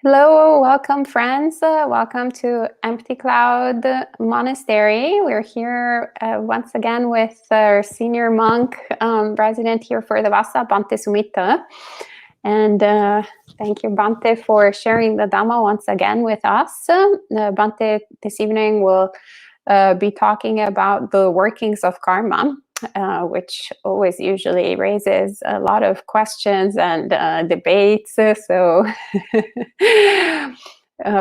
Hello, welcome friends. Welcome to Empty Cloud Monastery. We're here once again with our senior monk resident here for the Vasa, Bhante Sumitta. And thank you, Bhante, for sharing the Dhamma once again with us. Bhante this evening will be talking about the workings of karma. Which always usually raises a lot of questions and debates. So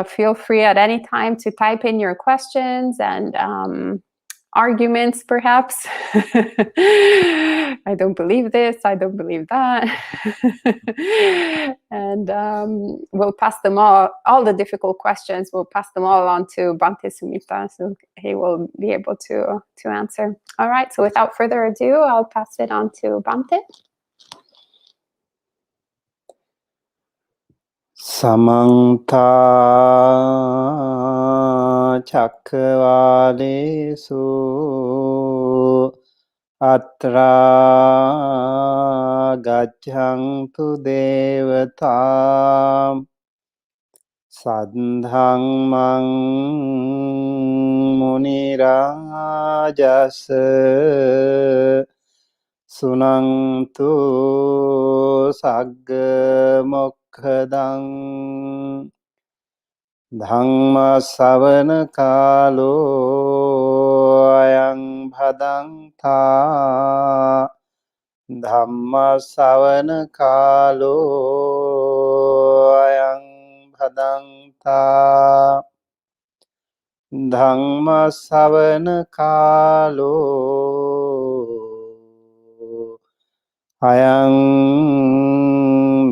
feel free at any time to type in your questions and arguments, perhaps. I don't believe this, I don't believe that. And we'll pass them all the difficult questions, we'll pass them all on to Bhante Sumitta, so he will be able to answer. All right, so without further ado, I'll pass it on to Bhante. Samanta Cakkavalesu Atra Gaccantu Devatam Sadhamang Munirajasa Sunantu Sagga Mokkhadan Dhamma Savana Kalo Ayang Bhadanta Dhamma Savana Kalo Ayang Bhadanta Dhamma Savana Kalo Ayang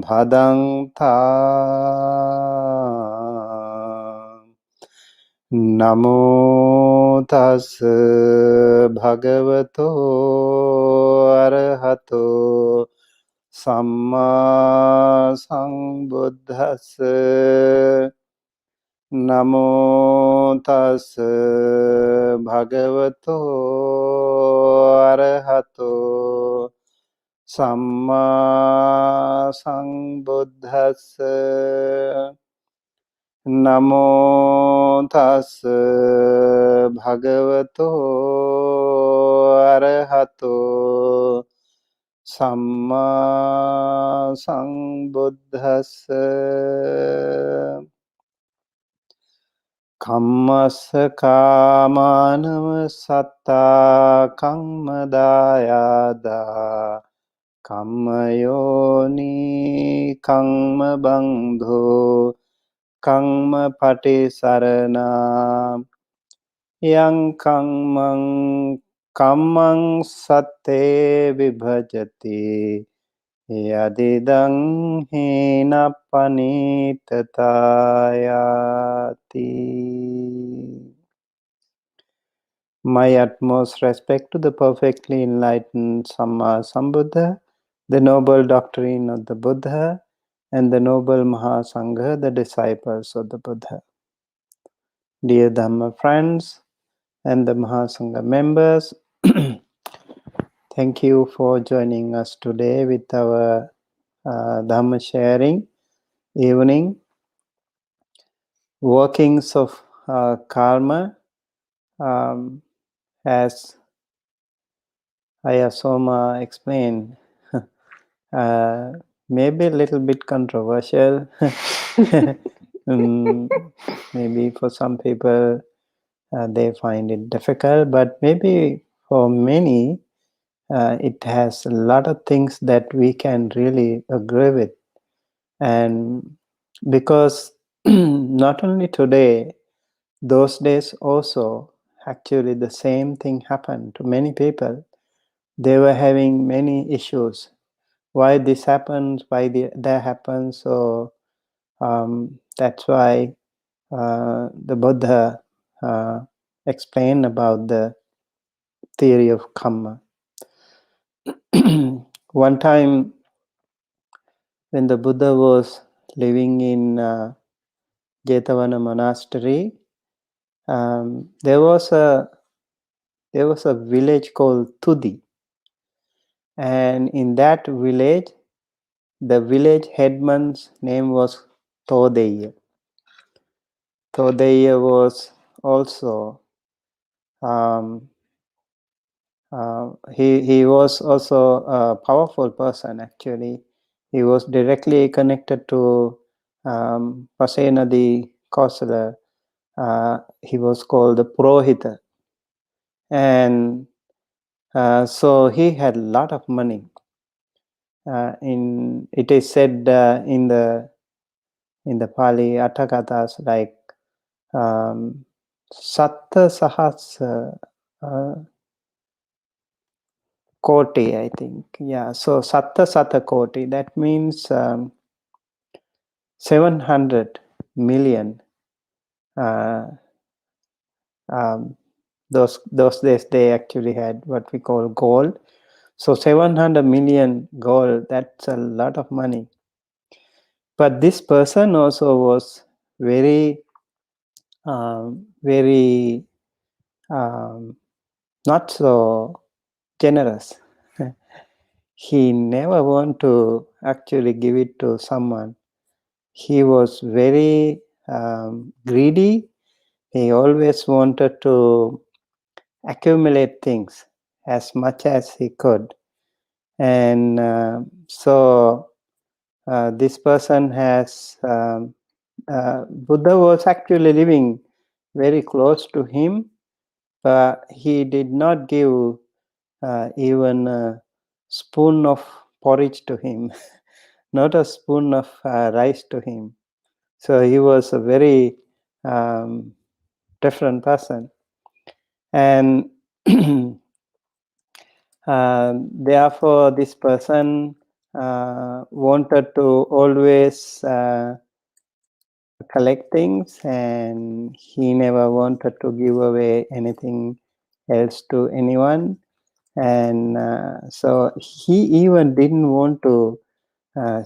Bhadanta. Namo tassa bhagavato arahato samma sambuddhassa. Namo tassa bhagavato arahato samma sambuddhassa. Namo tassa bhagavato arahato samma sambuddhassa. Kammassa kamanava satta kammadayada kammayoni kammabandho Kamma pati sarana yang kammang satte vibhajati yadidang hina panitatayati. My utmost respect to the perfectly enlightened Samma Sambuddha, the noble doctrine of the Buddha, and the noble Mahasangha, the disciples of the Buddha. Dear Dhamma friends and the Mahasangha members, thank you for joining us today with our Dhamma sharing evening. Workings of karma, as Ayasoma explained, maybe a little bit controversial. Maybe for some people they find it difficult, but maybe for many it has a lot of things that we can really agree with. And because not only today, those days also, actually the same thing happened to many people. They were having many issues. Why this happens, why that happens. So that's why the Buddha explained about the theory of Kamma. One time when the Buddha was living in Jetavana monastery, there was a village called Tudi, and in that village, the village headman's name was Todeya. Todeya was also he was also a powerful person. Actually, he was directly connected to Pasena the Kosala. He was called the Purohita, and so he had a lot of money. It is said in the Pali Atthakathas like Satta Sahas Koti, I think. Yeah, so Satta Koti, that means 700 million. Those days they actually had what we call gold. So 700 million gold, that's a lot of money. But this person also was very not so generous. He never want to actually give it to someone. He was very greedy. He always wanted to accumulate things as much as he could. And so this person has, Buddha was actually living very close to him, but he did not give even a spoon of porridge to him, not a spoon of rice to him. So he was a very different person. And therefore, this person wanted to always collect things, and he never wanted to give away anything else to anyone. And so he even didn't want to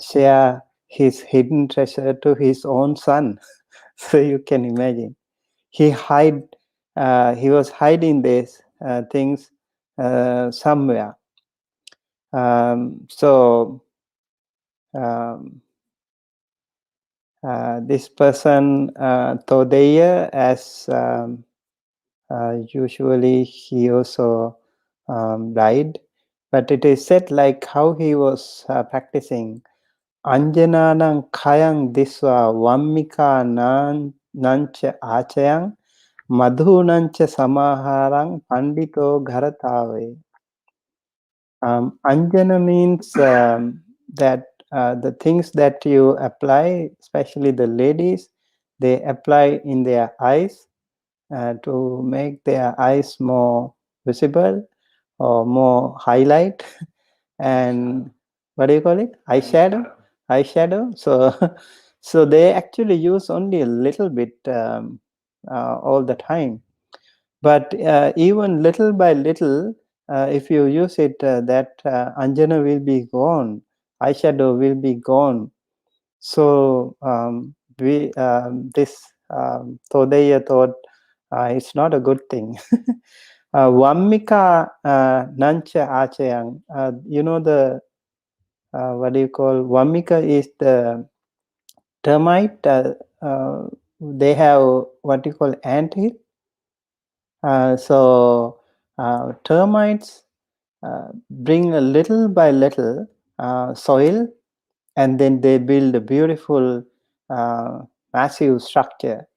share his hidden treasure to his own son. So you can imagine, he was hiding these things somewhere. This person Todeya, as usually he also died, but it is said like how he was practicing Anjananang kayang diswa vammika nancha achayang madhunancha samaharang pandito gharatave. Anjana means that the things that you apply, especially the ladies, they apply in their eyes to make their eyes more visible or more highlight. And what do you call it? Eyeshadow. So they actually use only a little bit all the time. But even little by little, if you use it, that anjana will be gone, eyeshadow will be gone. So this Todeya thought it's not a good thing. Vammika nancha achayang. You know the what do you call Vammika is the termite. They have what you call anthill. So termites bring a little by little soil, and then they build a beautiful massive structure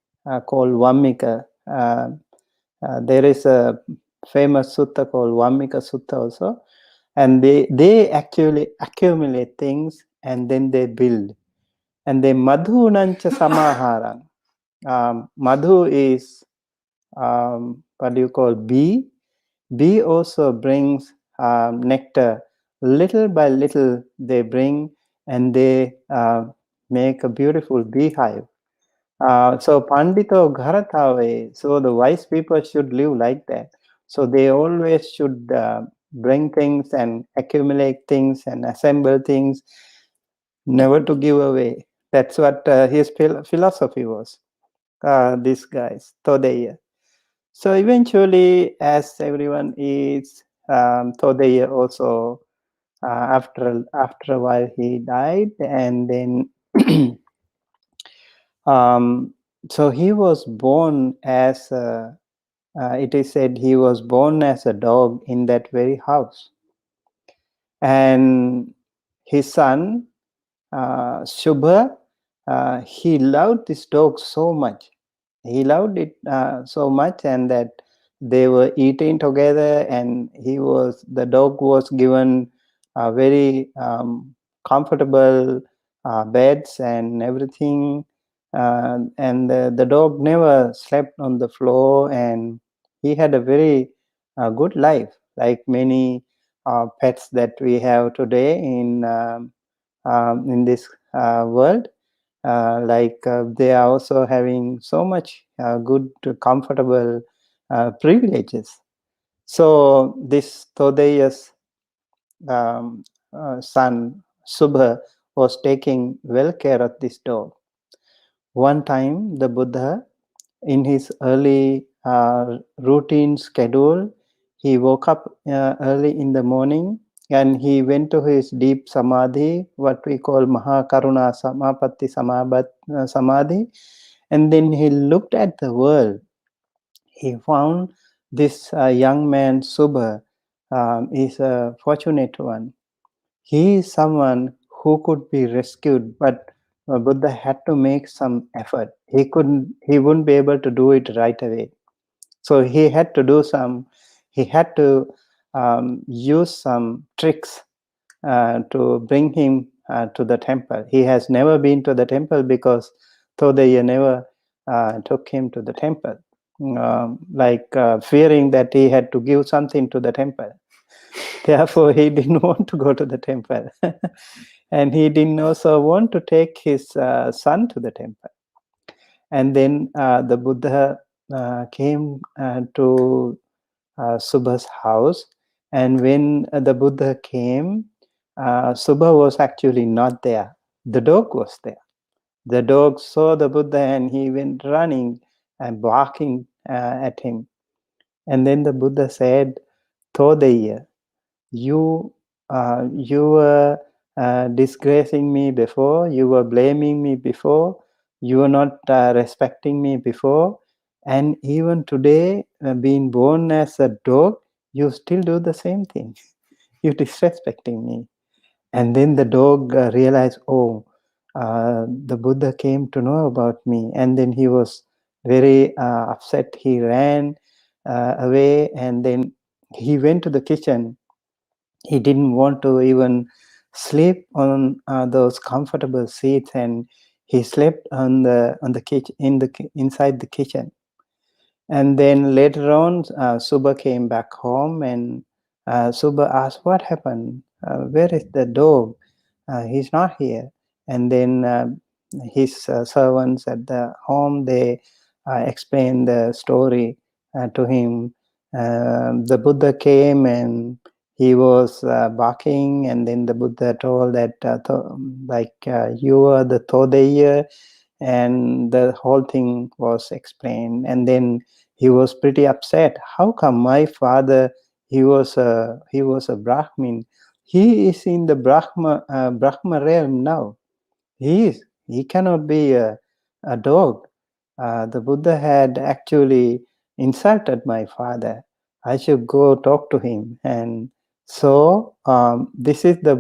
called Vammika. There is a famous sutta called Vammika Sutta also, and they actually accumulate things and then they build. And then madhu nancha samaharam. Madhu is what do you call bee? Bee also brings nectar. Little by little they bring, and they make a beautiful beehive. So Pandito Gharatave, so the wise people should live like that. So they always should bring things and accumulate things and assemble things, never to give away. That's what his philosophy was. These guys, Todeya. So eventually, as everyone is, Todeya also, after a while he died, and then So he was born as it is said he was born as a dog in that very house, and his son Shubha, he loved this dog so much. He loved it so much, and that they were eating together, and the dog was given very comfortable beds and everything, and the dog never slept on the floor, and he had a very good life, like many pets that we have today in this world. They are also having so much good, comfortable privileges. So this Todeya's son Subha was taking well care of this dog. One time, the Buddha, in his early routine schedule, he woke up early in the morning and he went to his deep samadhi, what we call Mahakaruna Samapatti Samadhi, and then he looked at the world. He found this young man, Subha, is a fortunate one. He is someone who could be rescued, but Buddha had to make some effort. He wouldn't be able to do it right away. So he had to he had to use some tricks to bring him to the temple. He has never been to the temple because Todaya never took him to the temple, fearing that he had to give something to the temple. Therefore, he didn't want to go to the temple. And he didn't also want to take his son to the temple. And then the Buddha came to Subha's house. And when the Buddha came, Subha was actually not there. The dog was there. The dog saw the Buddha and he went running and barking at him. And then the Buddha said, Todaya, you were disgracing me before, you were blaming me before, you were not respecting me before, and even today, being born as a dog, you still do the same thing. You're disrespecting me. And then the dog realized, oh, the Buddha came to know about me. And then he was very upset. He ran away, and then he went to the kitchen. He didn't want to even sleep on those comfortable seats, and he slept on the kitchen inside the kitchen. And then later on, Subha came back home, and Subha asked, "What happened? Where is the dog? He's not here." And then his servants at the home, they explained the story to him. The Buddha came and he was barking, and then the Buddha told that you are the Todeya, and the whole thing was explained. And then he was pretty upset. How come my father, he was a Brahmin, he is in the Brahma realm now. He cannot be a dog. The Buddha had actually insulted my father. I should go talk to him. And so this is the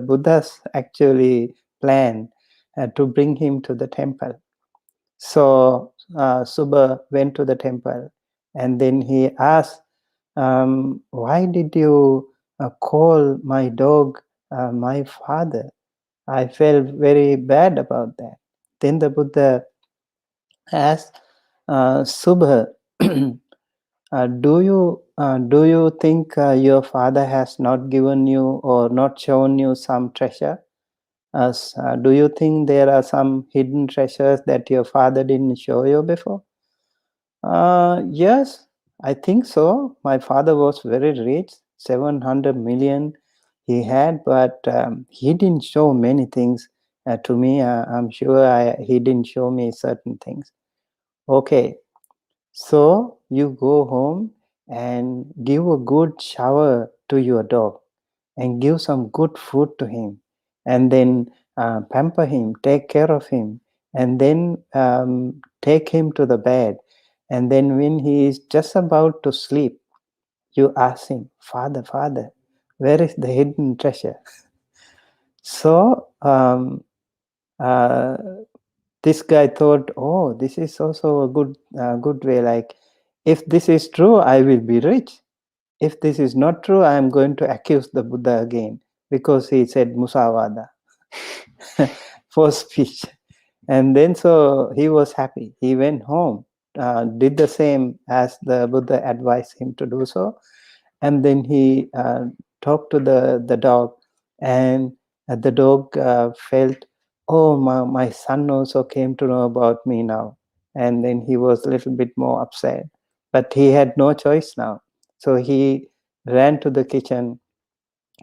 Buddha's actually plan to bring him to the temple. So Subha went to the temple, and then he asked, why did you call my dog my father? I felt very bad about that. Then the Buddha asked Subha, do you think your father has not given you or not shown you some treasure? Do you think there are some hidden treasures that your father didn't show you before? Yes, I think so. My father was very rich, 700 million he had, but he didn't show many things to me. I'm sure he didn't show me certain things. Okay, so you go home and give a good shower to your dog and give some good food to him, and then pamper him, take care of him, and then take him to the bed. And then when he is just about to sleep, you ask him, Father, Father, where is the hidden treasure? So this guy thought, oh, this is also a good way. Like, if this is true, I will be rich. If this is not true, I am going to accuse the Buddha again, because he said musavada for speech. And then so he was happy. He went home, did the same as the Buddha advised him to do so. And then he talked to the dog, and the dog felt, oh, my son also came to know about me now. And then he was a little bit more upset, but he had no choice now. So he ran to the kitchen.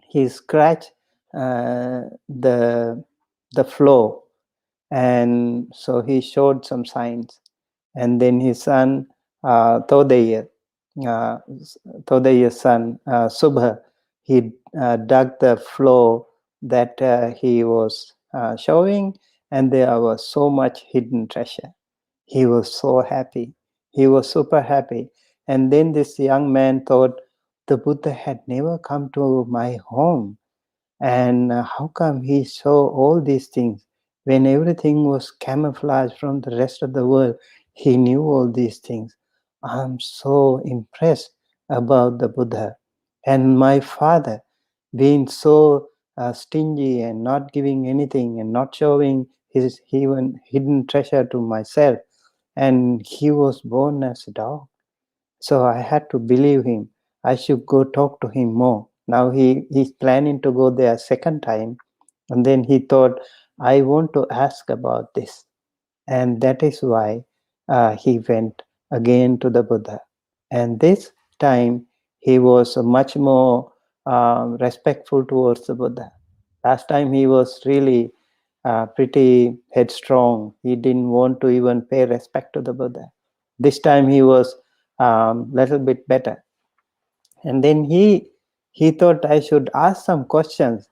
He scratched the floor, and so he showed some signs. And then his son, Todaya, uh, Todaya's son, Subha, he dug the floor that he was showing, and there was so much hidden treasure. He was so happy. He was super happy. And then this young man thought, the Buddha had never come to my home. And how come he saw all these things when everything was camouflaged from the rest of the world? He knew all these things. I'm so impressed about the Buddha. And my father being so stingy and not giving anything and not showing his even hidden treasure to myself. And he was born as a dog. So I had to believe him. I should go talk to him more. Now he's planning to go there a second time. And then he thought, I want to ask about this. And that is why he went again to the Buddha. And this time he was much more respectful towards the Buddha. Last time he was really pretty headstrong. He didn't want to even pay respect to the Buddha. This time he was little bit better. And then he thought I should ask some questions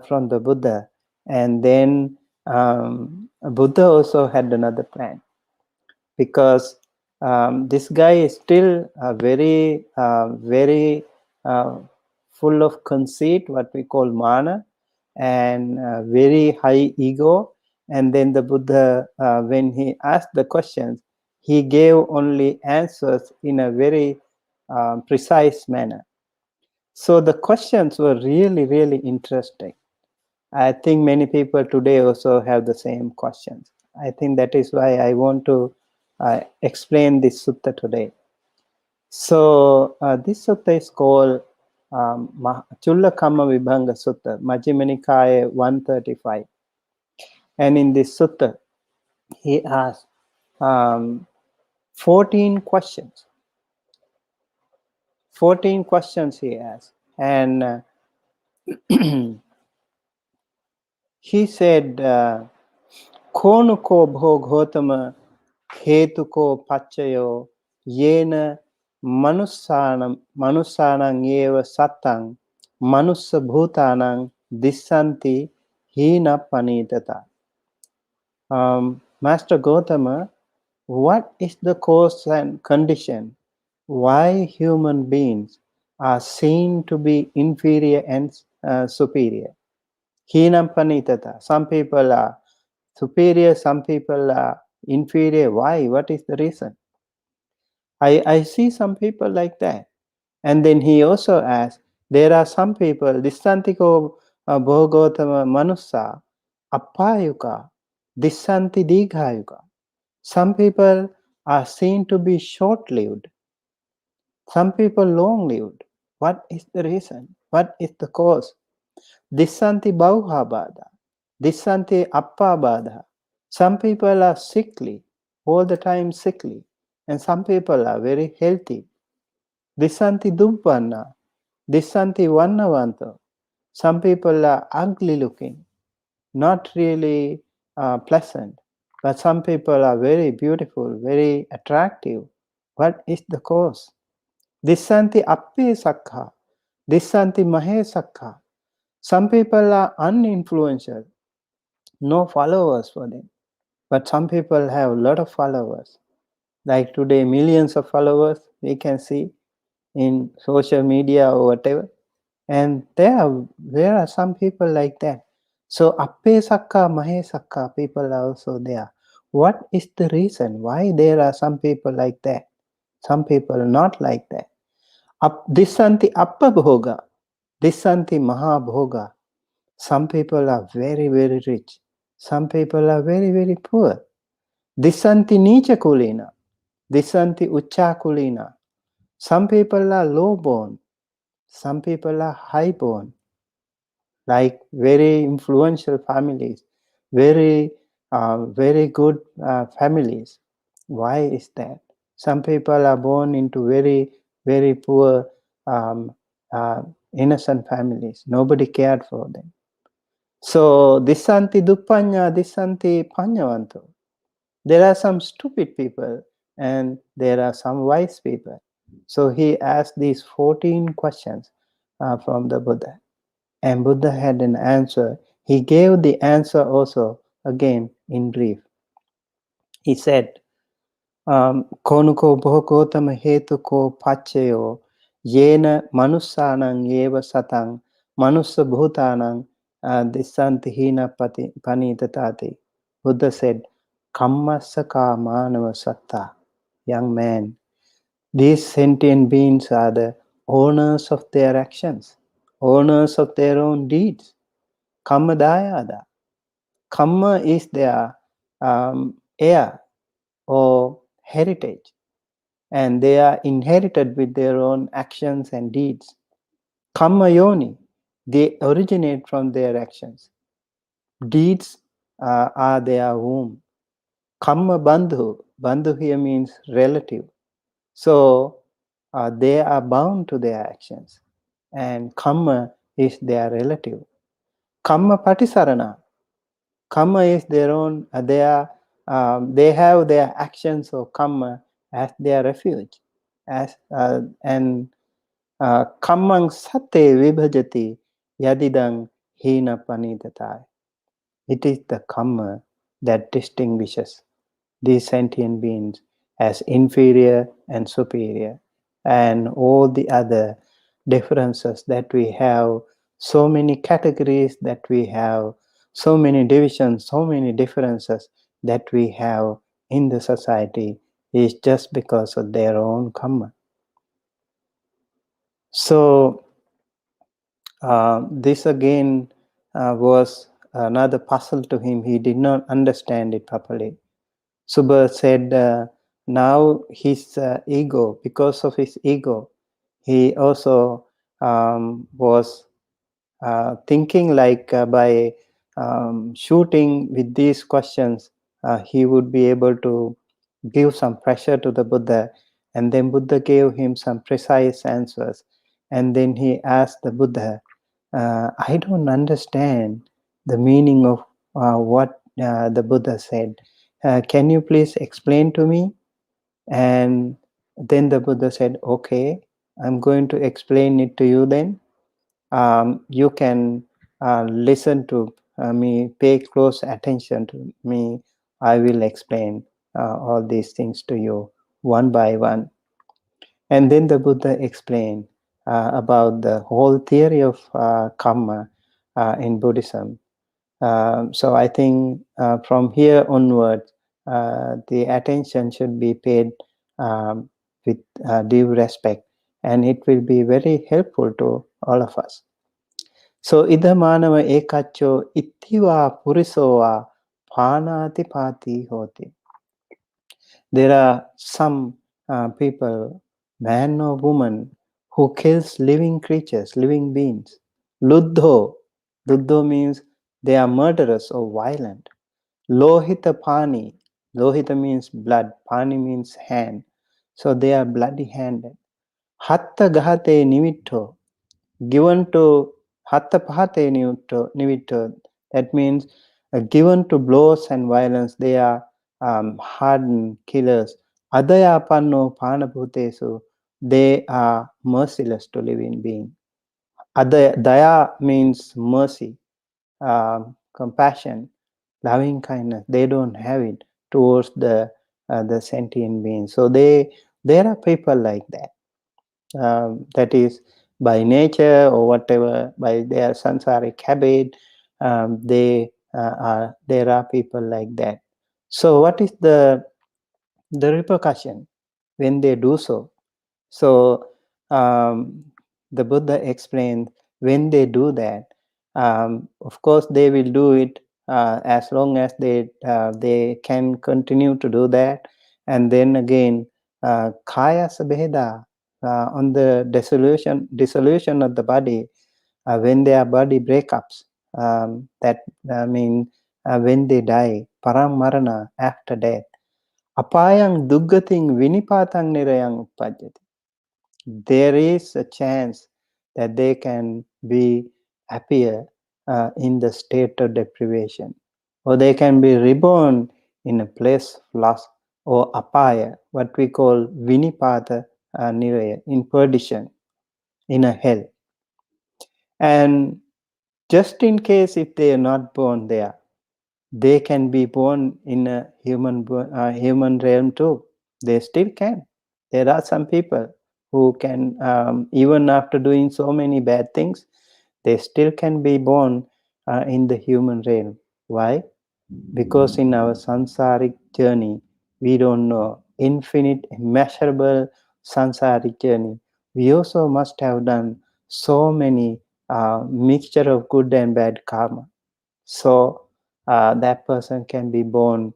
from the Buddha. And then Buddha also had another plan, because this guy is still very full of conceit, what we call mana, and very high ego. And then the Buddha, when he asked the questions, he gave only answers in a very precise manner. So the questions were really, really interesting. I think many people today also have the same questions. I think that is why I want to explain this sutta today. So this sutta is called Cūḻakammavibhaṅgasutta, Majjhima Nikaya 135. And in this sutta, he asked 14 questions. 14 questions he asked. And he said, Konuko bho Gotama Hetuko Pachayo Yena Manusanang Eva Satang Manusa Bhutanang Dissanti Hina Panitata. Master Gotama, what is the cause and condition why human beings are seen to be inferior and superior? Hinam Panitata. Some people are superior, some people are inferior. Why? What is the reason? I see some people like that. And then he also asked, there are some people, Dissantiko Bhogotama Manusa, Appayuka, Dissanti Dighayuka. Some people are seen to be short-lived. Some people long-lived. What is the reason? What is the cause? Dissanti Bauhabada, Dissanti Appabada. Some people are sickly, all the time sickly, and some people are very healthy. Dissanti Dubbanna, Dissanti Vannavanto. Some people are ugly looking, not really pleasant, but some people are very beautiful, very attractive. What is the cause? Dissanti Appe Sakha, Dissanti Mahe Sakha. Some people are uninfluential, no followers for them. But some people have a lot of followers. Like today, millions of followers we can see in social media or whatever. And there are some people like that. So Appe Sakka, Mahe Sakka people are also there. What is the reason why there are some people like that? Some people not like that. Dissanti Appa Bhoga, Dissanti Maha Bhoga. Some people are very, very rich. Some people are very, very poor. Dissanti Nicha Kulina, Dissanti Ucha Kulina. Some people are low born. Some people are high born. Like very influential families, very very good families. Why is that? Some people are born into very, very poor um, uh, innocent families. Nobody cared for them. So Dissanti Duppanya, Dissanti Panyavanto. There are some stupid people and there are some wise people. So he asked these 14 questions from the Buddha. And Buddha had an answer. He gave the answer also again in brief. He said, Konuko bhogotama hetu ko pachayo yena manussanang eva satang manussa bhutanang dissanti hina panitatati. Buddha said, Kammasaka manava satta. Young man, these sentient beings are the owners of their actions, owners of their own deeds. Kamma dayada. Kamma is their heir or heritage, and they are inherited with their own actions and deeds. Kamma yoni, they originate from their actions. Deeds are their womb. Kamma bandhu, bandhu here means relative. So they are bound to their actions, and kamma is their relative. Kamma patisarana, Kamma is their own, they have their actions of Kamma as their refuge. And Kammang Sate Vibhajati Yadidang Hina Panidatai. It is the Kamma that distinguishes these sentient beings as inferior and superior, and all the other differences that we have, so many categories that we have, so many divisions, so many differences that we have in the society is just because of their own karma. So this again was another puzzle to him. He did not understand it properly. Subha said, now his ego, because of his ego, he also was thinking like by shooting with these questions, he would be able to give some pressure to the Buddha. And then Buddha gave him some precise answers. And then he asked the Buddha, I don't understand the meaning of what the Buddha said. Can you please explain to me? And then the Buddha said, okay, I'm going to explain it to you then. You can listen to me, pay close attention to me. I will explain all these things to you one by one. And then the Buddha explained about the whole theory of karma in Buddhism. So I think from here onward, the attention should be paid with due respect, and it will be very helpful to all of us. So idhamanava ekacho ithiva purisoa phanati pati hoti. There are some people, man or woman, who kills living creatures, living beings. Luddho. Luddho means they are murderous or violent. Lohita pani. Lohita means blood. Pani means hand. So they are bloody-handed. Hatta gahate nimitto. Given to hatta pahate nimitto. That means given to blows and violence. They are hardened killers. Adaya panno panabhutesu. They are merciless to living being. Daya means mercy, compassion. loving kindness. They don't have it towards the sentient beings. So there are people like that. That is by nature or whatever, by their sansaric habit, there are people like that. So what is the repercussion when they do so? So the Buddha explained, when they do that, of course they will do it as long as they can continue to do that. And then again, kaya sabheda, on the dissolution of the body, when their body breakups, that means when they die, parang marana, after death, apayang duggating vinipatang nirayang uppajjati. There is a chance that they can be happier in the state of deprivation, or they can be reborn in a place of loss, or apaya, what we call vinipata niraya, in perdition, in a hell. And just in case if they are not born there, they can be born in a human realm too. They still can. There are some people who can, even after doing so many bad things, they still can be born in the human realm. Why? Because in our samsaric journey, we don't know infinite, immeasurable samsaric journey. We also must have done so many mixture of good and bad karma. So that person can be born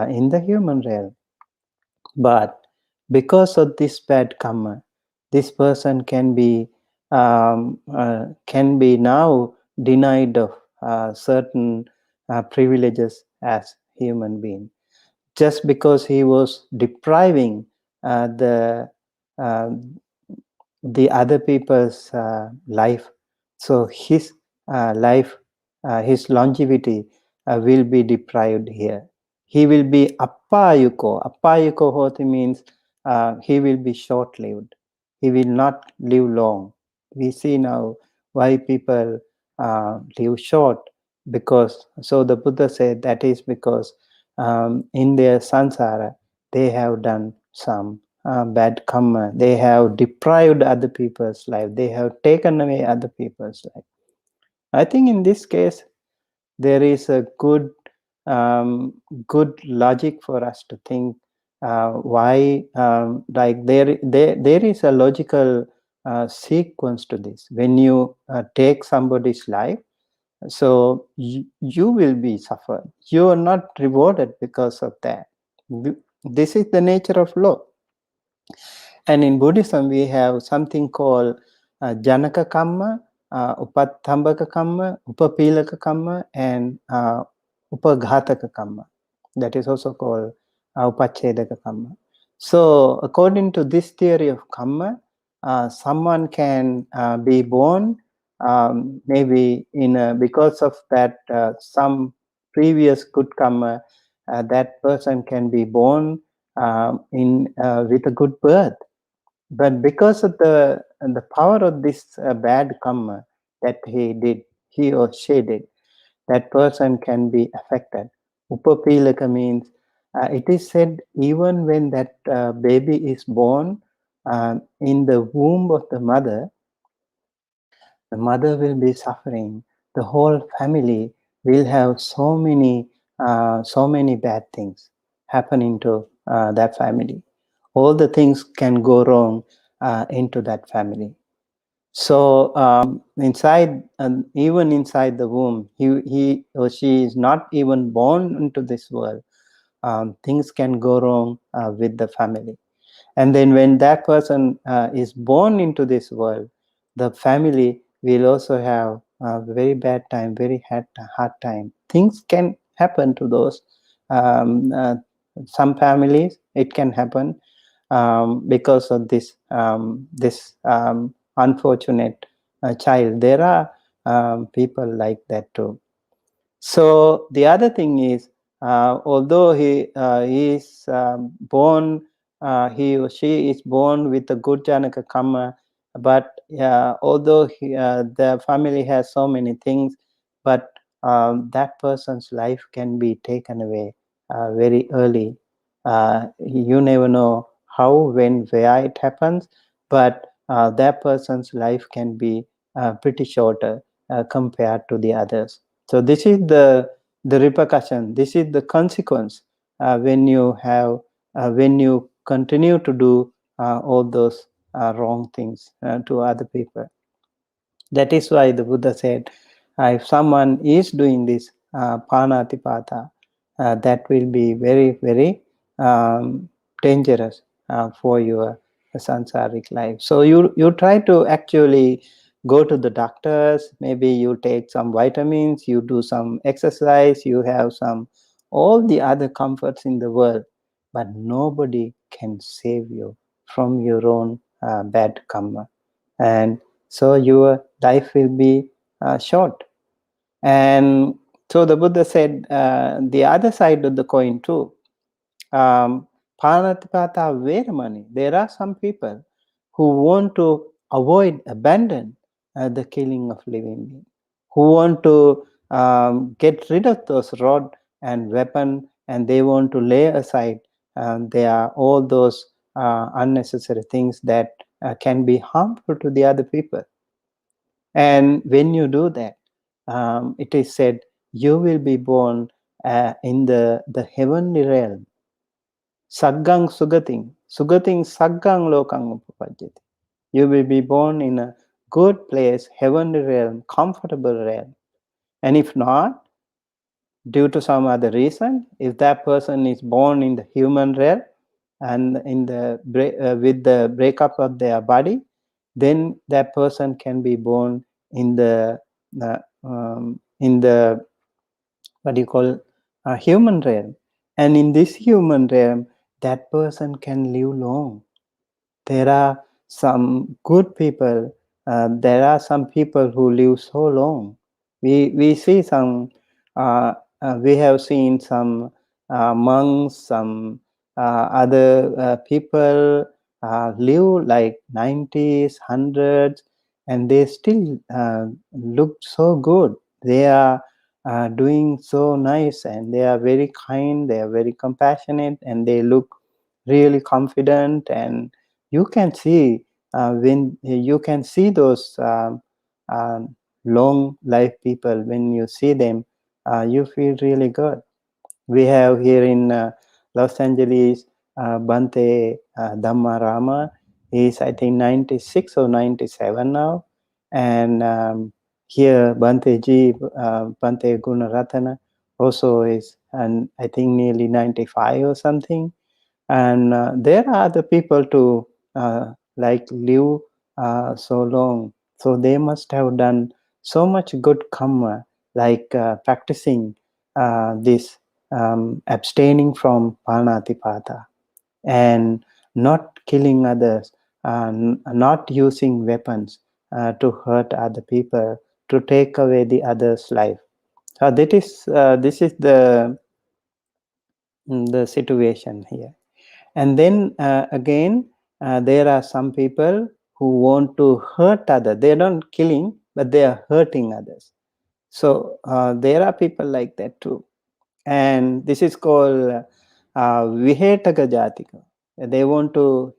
in the human realm. But because of this bad karma, this person can be now denied of certain privileges as human being, just because he was depriving the uh, the other people's life. So his life, his longevity will be deprived here. He will be appayuko. Appayuko hoti means he will be short-lived. He will not live long. We see now why people live short, because, so the Buddha said, that is because in their sansara they have done some bad karma. They have deprived other people's life. They have taken away other people's life. I think in this case, there is a good logic for us to think why, like there is a logical sequence to this. When you take somebody's life, so you will be suffered. You are not rewarded because of that. This is the nature of law. And in Buddhism, we have something called Janaka Kamma, Upattambaka Kamma, Upapilaka Kamma, and Upaghataka Kamma. That is also called Upachedaka Kamma. So, according to this theory of Kamma, someone can be born, maybe because of that some previous good Kamma, that person can be born with a good birth. But because of the power of this bad karma that he or she did, that person can be affected. Upapilaka means, it is said, even when that baby is born in the womb of the mother will be suffering. The whole family will have so many bad things happening to that family. All the things can go wrong into that family. So inside, even inside the womb, he or she is not even born into this world. Things can go wrong with the family. And then when that person is born into this world, the family will also have a very bad time, very hard time. Things can happen to those. Some families, it can happen because of this unfortunate child. There are people like that too. So the other thing is, although he is born, he or she is born with a good Janaka Kamma, but although the family has so many things, but that person's life can be taken away very early. You never know how, when, where it happens, but that person's life can be pretty shorter compared to the others. So this is the repercussion. This is the consequence when you continue to do all those wrong things to other people. That is why the Buddha said, if someone is doing this panatipata, that will be very, very dangerous for your sansaric life. So you try to actually go to the doctors, maybe you take some vitamins, you do some exercise, you have all the other comforts in the world, but nobody can save you from your own bad karma. And so your life will be short. And so the Buddha said the other side of the coin too. Panatipata Veramani. There are some people who want to avoid, abandon the killing of living beings, who want to get rid of those rod and weapon, and they want to lay aside all those unnecessary things that can be harmful to the other people. And when you do that, it is said you will be born in the heavenly realm. Saggang sugating. Sugating saggang lokang upapajjati. You will be born in a good place, heavenly realm, comfortable realm. And if not, due to some other reason, if that person is born in the human realm and with the breakup of their body, then that person can be born in the what you call human realm. And in this human realm, that person can live long. There are some good people. There are some people who live so long. We see some. We have seen some monks, some other people live like 90s, hundreds, and they still look so good. They are doing so nice, and they are very kind. They are very compassionate, and they look really confident. And you can see when you can see those long life people, when you see them, you feel really good. We have here in Los Angeles Bhante Dhammarama. He's, I think, 96 or 97 now. And here Bhante Ji, Bhante Gunaratana also is, and I think nearly 95 or something. And there are other people to live so long, so they must have done so much good karma, like practicing this abstaining from panatipata and not killing others, not using weapons to hurt other people, to take away the other's life. This is the situation here. And then again, there are some people who want to hurt others. They are not killing, but they are hurting others. So there are people like that too. And this is called vihetaka jatika. They want to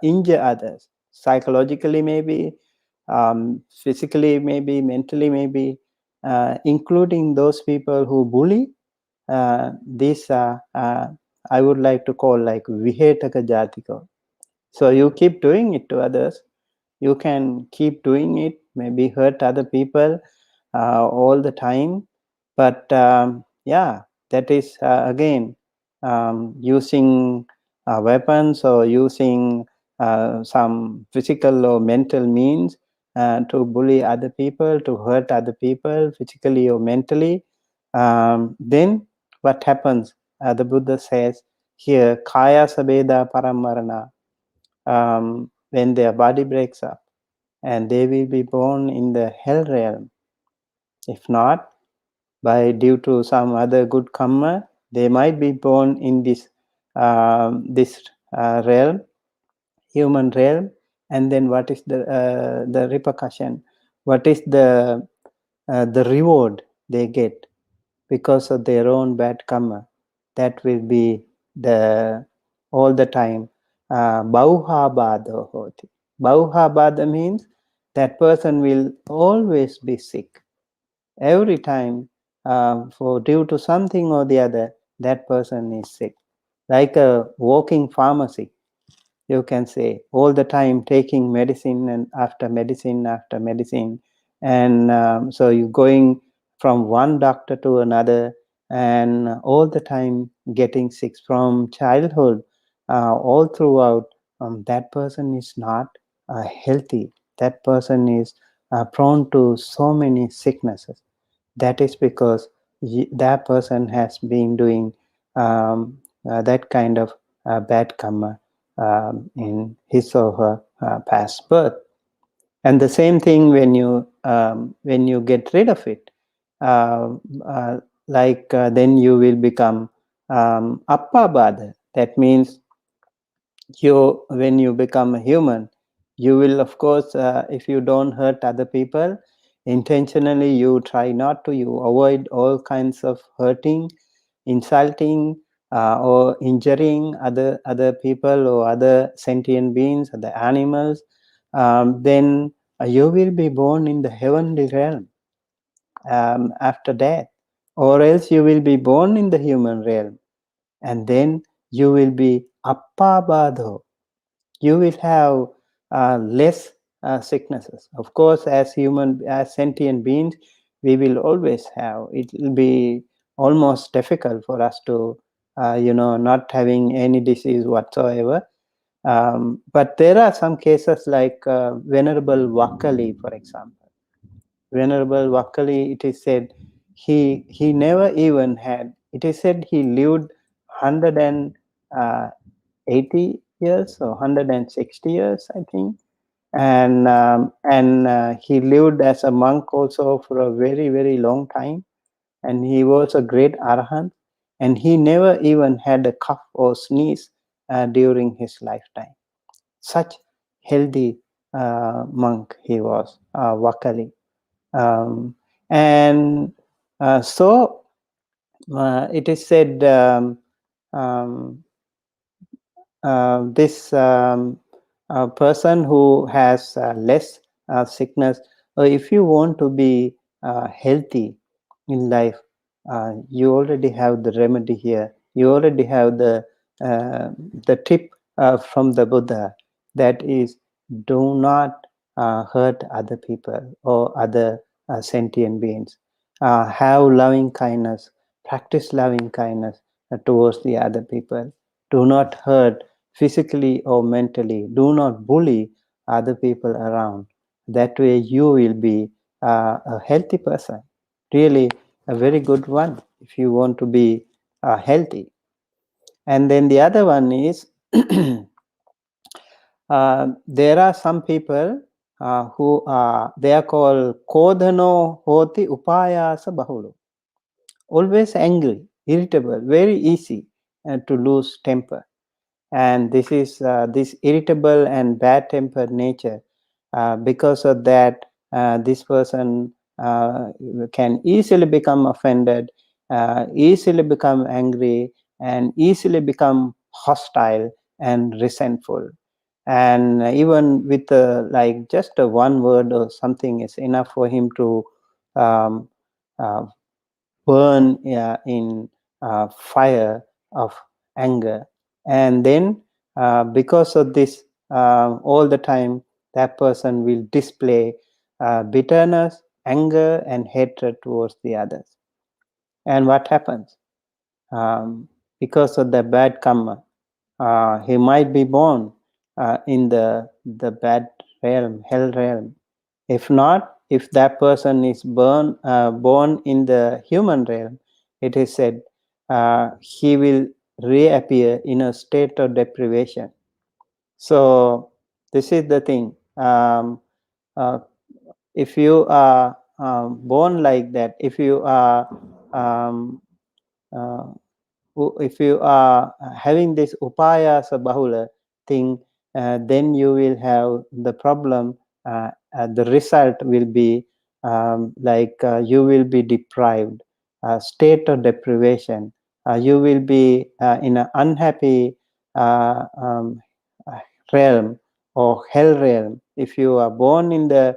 injure others, psychologically maybe, physically maybe, mentally maybe, including those people who bully. These I would like to call like vihetaka jatika. So you keep doing it to others. You can keep doing it, maybe hurt other people all the time. But yeah, that is again using weapons or using some physical or mental means to bully other people, to hurt other people physically or mentally. Then what happens? The Buddha says here, kaya sabeda paramarana, when their body breaks up, and they will be born in the hell realm. If not, by due to some other good karma, they might be born in this realm, human realm. And then what is the repercussion? What is the reward they get because of their own bad karma. That will be the all the time. Bauha bada hoti. Bauha bada means that person will always be sick. Every time, for due to something or the other, that person is sick. Like a walking pharmacy, you can say, all the time taking medicine and after medicine after medicine. And so you're going from one doctor to another, and all the time getting sick from childhood, all throughout. That person is not healthy. That person is prone to so many sicknesses. That is because that person has been doing that kind of bad karma in his or her past birth. And the same thing when you get rid of it, uh, uh, then you will become appabada. That means when you become a human, you will, of course, if you don't hurt other people intentionally, you try not to, you avoid all kinds of hurting, insulting, or injuring other people or other sentient beings, other animals. Then you will be born in the heavenly realm after death, or else you will be born in the human realm, and then you will be appabado. You will have less sicknesses. Of course, as sentient beings, we will always have. It will be almost difficult for us to, not having any disease whatsoever. But there are some cases like Venerable Vakali, for example. Venerable Vakali, it is said, he never even had. It is said he lived 180 years or 160 years, I think, and he lived as a monk also for a very very long time, and he was a great arahant, and he never even had a cough or sneeze during his lifetime. Such healthy monk he was, Vakali. And so it is said, um, this person who has less sickness, or if you want to be healthy in life, you already have the remedy here. You already have the tip from the Buddha, that is, do not hurt other people or other sentient beings. Have loving kindness, practice loving kindness towards the other people. Do not hurt physically or mentally. Do not bully other people around. That way you will be a healthy person, really a very good one if you want to be healthy. And then the other one is there are some people who are, they are called kodhano hoti upayasa bahulu. Always angry, irritable, very easy to lose temper. And this is this irritable and bad tempered nature. Because of that, this person can easily become offended, easily become angry, and easily become hostile and resentful. And even with like just a one word or something is enough for him to um, uh, burn in fire of anger. And then because of this, all the time that person will display bitterness, anger, and hatred towards the others. And what happens? Because of the bad karma, he might be born in the bad realm, hell realm. If not, if that person is born in the human realm, it is said he will reappear in a state of deprivation. So this is the thing. Uh, if you are born like that, if you are um, uh, if you are having this upayasa bahula thing, then you will have the problem. The result will be you will be deprived, state of deprivation. You will be in an unhappy uh, realm or hell realm. If you are born in the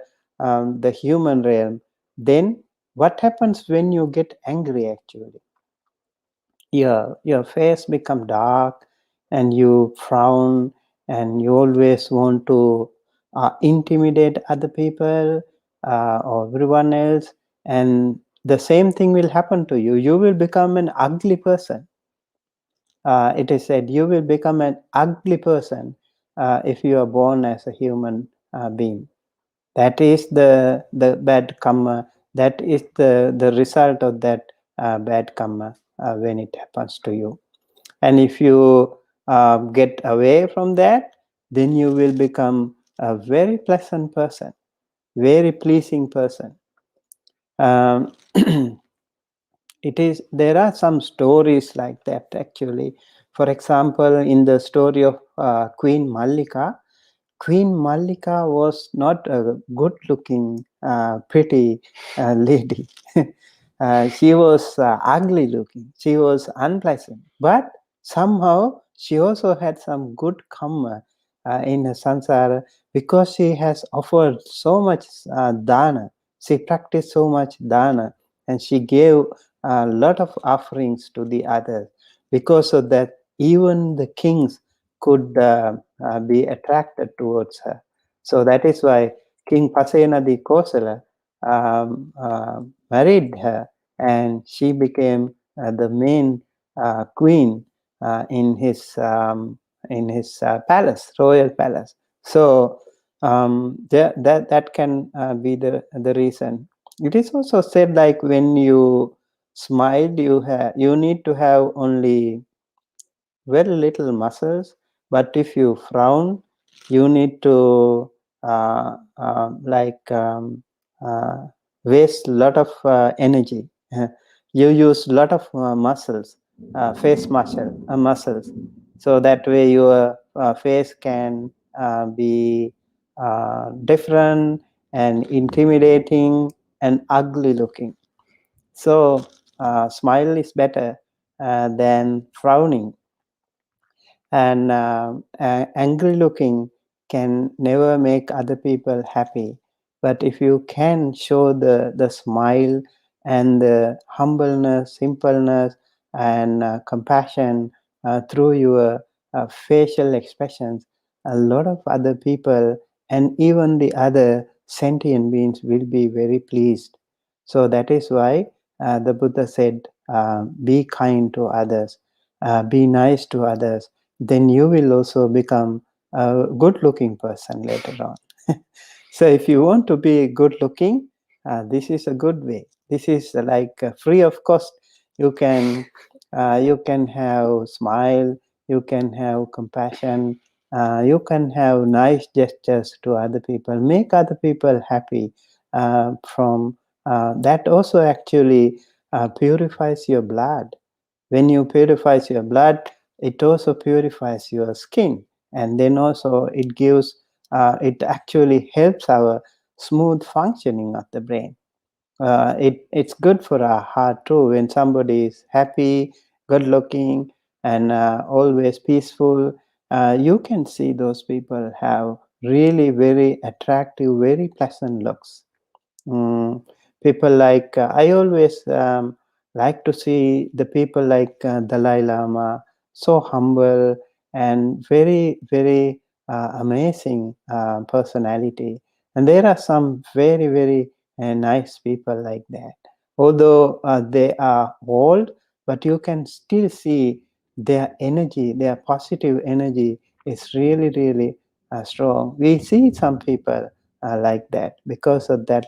human realm, then what happens when you get angry? Actually, your face become dark, and you frown, and you always want to intimidate other people or everyone else, and the same thing will happen to you. You will become an ugly person. It is said you will become an ugly person if you are born as a human being. That is the bad karma. That is the result of that bad karma when it happens to you. And if you get away from that, then you will become a very pleasant person, very pleasing person. Um, there are some stories like that actually. For example, in the story of Queen Mallika, Queen Mallika was not a good looking, pretty lady. She was ugly looking. She was unpleasant. But somehow she also had some good karma in her samsara, because she has offered so much dana. She practiced so much dana, and she gave a lot of offerings to the others. Because of that, even the kings could be attracted towards her. So that is why King Pasena the Kosala married her, and she became the main queen in his palace, royal palace. So that can be the reason. It is also said, like, when you smile, you need to have only very little muscles, but if you frown, you need to like waste a lot of energy. You use a lot of muscles, face muscles, so that way your face can be different and intimidating and ugly looking. So smile is better than frowning. And angry looking can never make other people happy. But if you can show the smile and the humbleness, simpleness, and compassion through your facial expressions, a lot of other people and even the other sentient beings will be very pleased. So that is why the Buddha said, be kind to others, be nice to others, then you will also become a good looking person later on. So if you want to be good looking, this is a good way. This is like free of cost. You can have smile, you can have compassion, you can have nice gestures to other people, make other people happy. From that also actually purifies your blood. When you purifies your blood, it also purifies your skin, and then also it actually helps our smooth functioning of the brain. It's good for our heart too. When somebody is happy, good looking, and always peaceful, you can see those people have really very attractive, very pleasant looks. Mm, People like I always like to see the people like Dalai Lama, so humble and very very amazing personality. And there are some very very nice people like that. Although they are old, but you can still see their energy, their positive energy is really really strong. We see some people like that because of that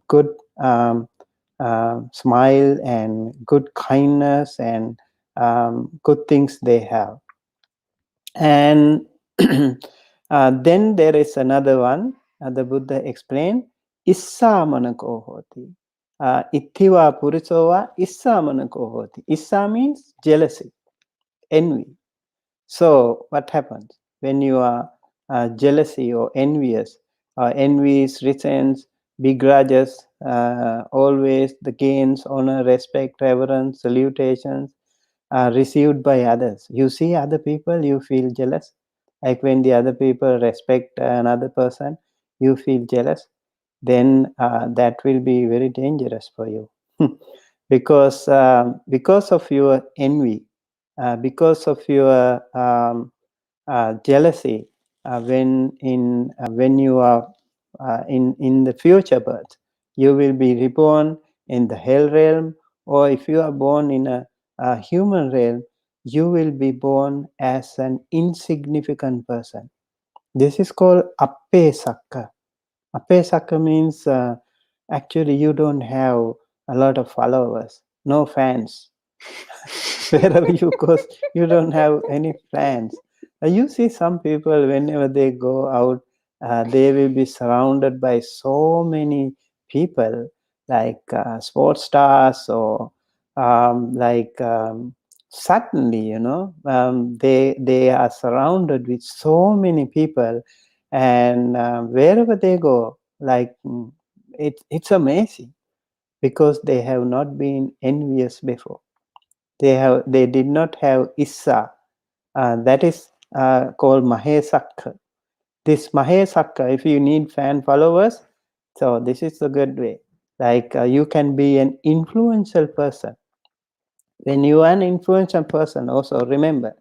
good smile and good kindness and good things they have. And then there is another one. The Buddha explained, Issa manako hoti. Ithiva purisova issa manako hoti. Issa means jealousy, envy. So what happens when you are jealousy or envious? Envy resents, begrudges, always the gains, honor, respect, reverence, salutations are received by others. You see other people, you feel jealous. Like when the other people respect another person, you feel jealous. Then that will be very dangerous for you, because of your envy, because of your jealousy. When you are in the future birth, you will be reborn in the hell realm, or if you are born in a human realm, you will be born as an insignificant person. This is called Appesakka. Appesakka means actually you don't have a lot of followers, no fans. Wherever you go, you don't have any plans. You see some people, whenever they go out, they will be surrounded by so many people, like sports stars, or suddenly, they are surrounded with so many people, and wherever they go, it's amazing, because they have not been envious before. They did not have Issa. That is called Mahesakka. This Mahesakka, if you need fan followers, so this is a good way. You can be an influential person. When you are an influential person, also remember,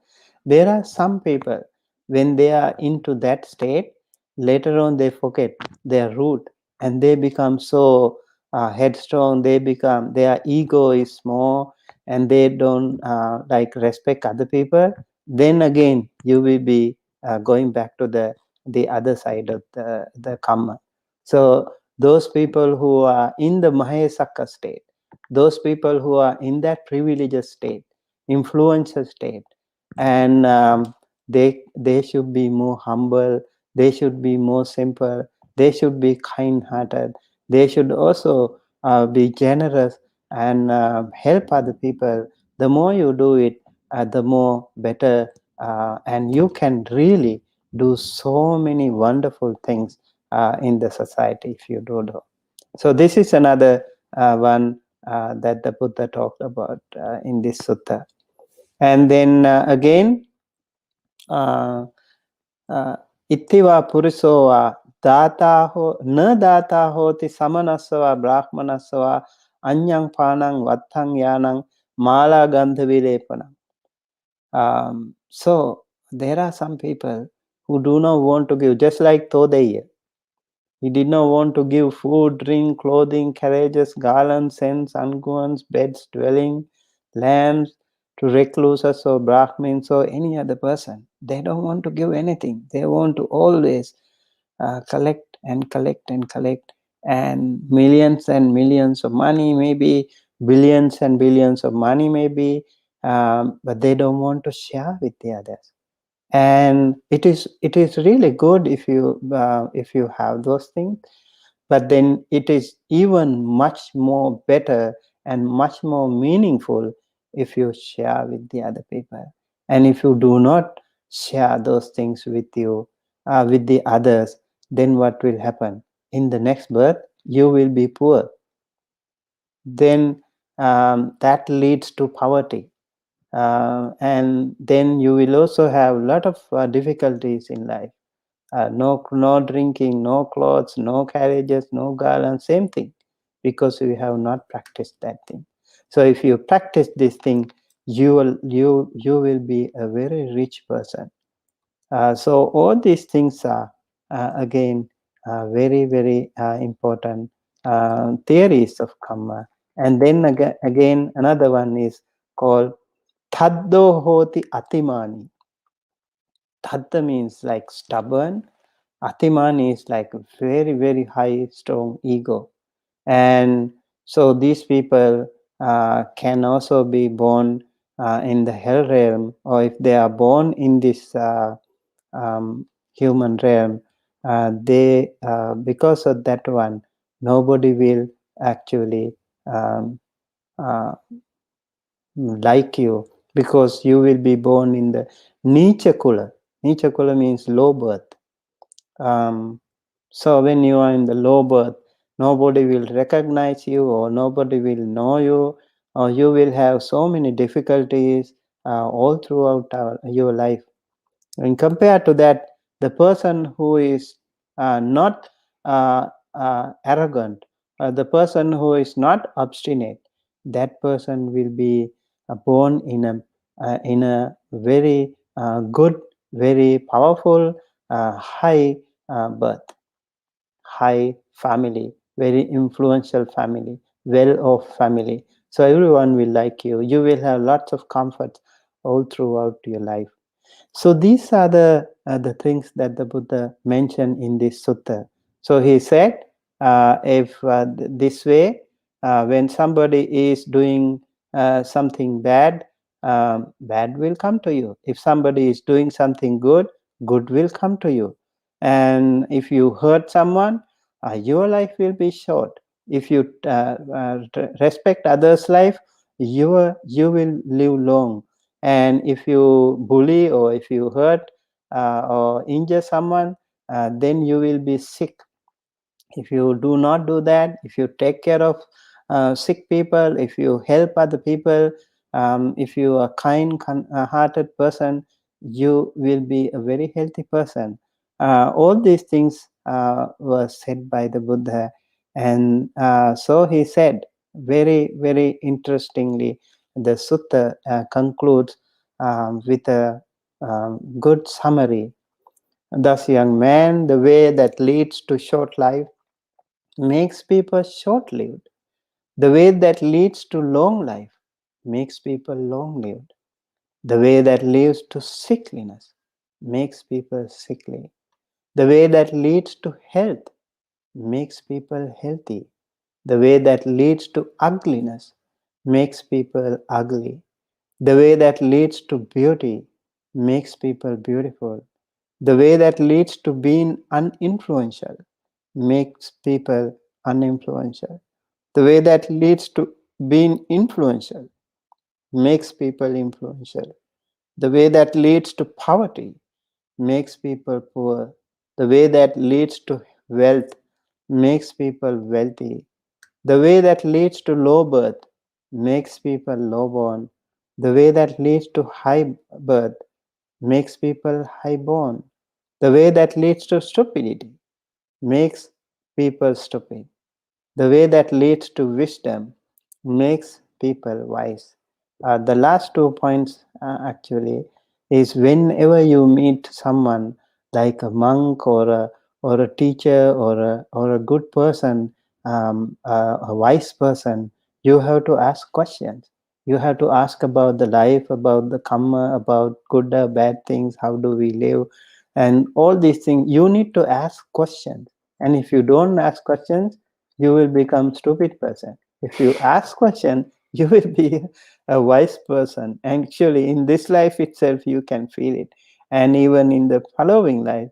there are some people, when they are into that state, later on they forget their root, and they become so headstrong. Their ego is small, and they don't respect other people. Then again, you will be going back to the other side of the Kamma. So those people who are in the Mahesakka state, those people who are in that privileges state, influential state, and they should be more humble, they should be more simple, they should be kind-hearted, they should also be generous, and help other people. The more you do it, the more better, and you can really do so many wonderful things in the society if you do that. So this is another one that the Buddha talked about in this sutta. And then again, ittiva purusowa dataho na dataho ti samanasava brahmanasava anyang panang vattang yanang mala gandha vilepanam. So there are some people who do not want to give, just like Todaya. He did not want to give food, drink, clothing, carriages, garlands, scents, unguents, beds, dwelling, lamps to recluses or Brahmins or any other person. They don't want to give anything. They want to always collect and collect and collect, and millions of money, maybe billions and billions of money, maybe, but they don't want to share with the others. And it is really good if you have those things, but then it is even much more better and much more meaningful if you share with the other people. And if you do not share those things with the others, then what will happen? In the next birth, you will be poor. Then that leads to poverty. And then you will also have a lot of difficulties in life. No drinking, no clothes, no carriages, no garlands, same thing, because you have not practiced that thing. So if you practice this thing, you will be a very rich person. So all these things are again very, very important theories of Kamma. And then again another one is called Taddo hoti atimani. Tadda means like stubborn. Atimani is like very, very high, strong ego. And so these people can also be born in the hell realm, or if they are born in this human realm, they because of that one, nobody will actually uh, like you, because you will be born in the Nicha Kula. Nicha Kula means low birth. So when you are in the low birth, nobody will recognize you, or nobody will know you, or you will have so many difficulties all throughout your life. And compared to that, the person who is not arrogant, the person who is not obstinate, that person will be born in a very good, very powerful, high birth, high family, very influential family, well-off family. So everyone will like you. You will have lots of comfort all throughout your life. So these are the things that the Buddha mentioned in this sutta. So he said, if this way, when somebody is doing something bad, bad will come to you. If somebody is doing something good, good will come to you. And if you hurt someone, your life will be short. If you respect others' life, you will live long. And if you bully, or if you hurt or injure someone, then you will be sick. If you do not do that, if you take care of sick people, if you help other people, if you are kind hearted person, you will be a very healthy person. All these things were said by the Buddha. And so he said, very, very interestingly, the sutta concludes with a good summary. Thus, young man, the way that leads to short life makes people short lived. The way that leads to long life makes people long lived. The way that leads to sickliness makes people sickly. The way that leads to health makes people healthy. The way that leads to ugliness makes people ugly. The way that leads to beauty makes people beautiful. The way that leads to being uninfluential makes people uninfluential. The way that leads to being influential makes people influential. The way that leads to poverty makes people poor. The way that leads to wealth makes people wealthy. The way that leads to low birth makes people low born. The way that leads to high birth makes people high born. The way that leads to stupidity makes people stupid. The way that leads to wisdom makes people wise. The last 2 points actually is, whenever you meet someone like a monk, or a teacher, or a good person, a wise person, you have to ask questions. You have to ask about the life, about the karma, about good or bad things, how do we live, and all these things. You need to ask questions. And if you don't ask questions, you will become stupid person. If you ask question, you will be a wise person. Actually, in this life itself, you can feel it, and even in the following life,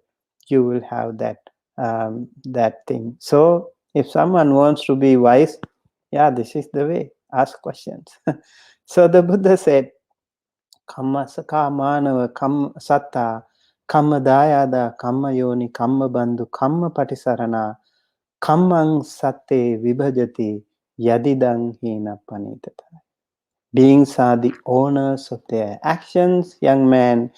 you will have that thing. So, if someone wants to be wise, yeah, this is the way. Ask questions. So the Buddha said, "Kamma saka manava kamma satta kamma dayada kamma yoni kamma bandhu kamma patisarana kammang satte vibhajati yadidang hina panitata." Beings are the owners of their actions, young man,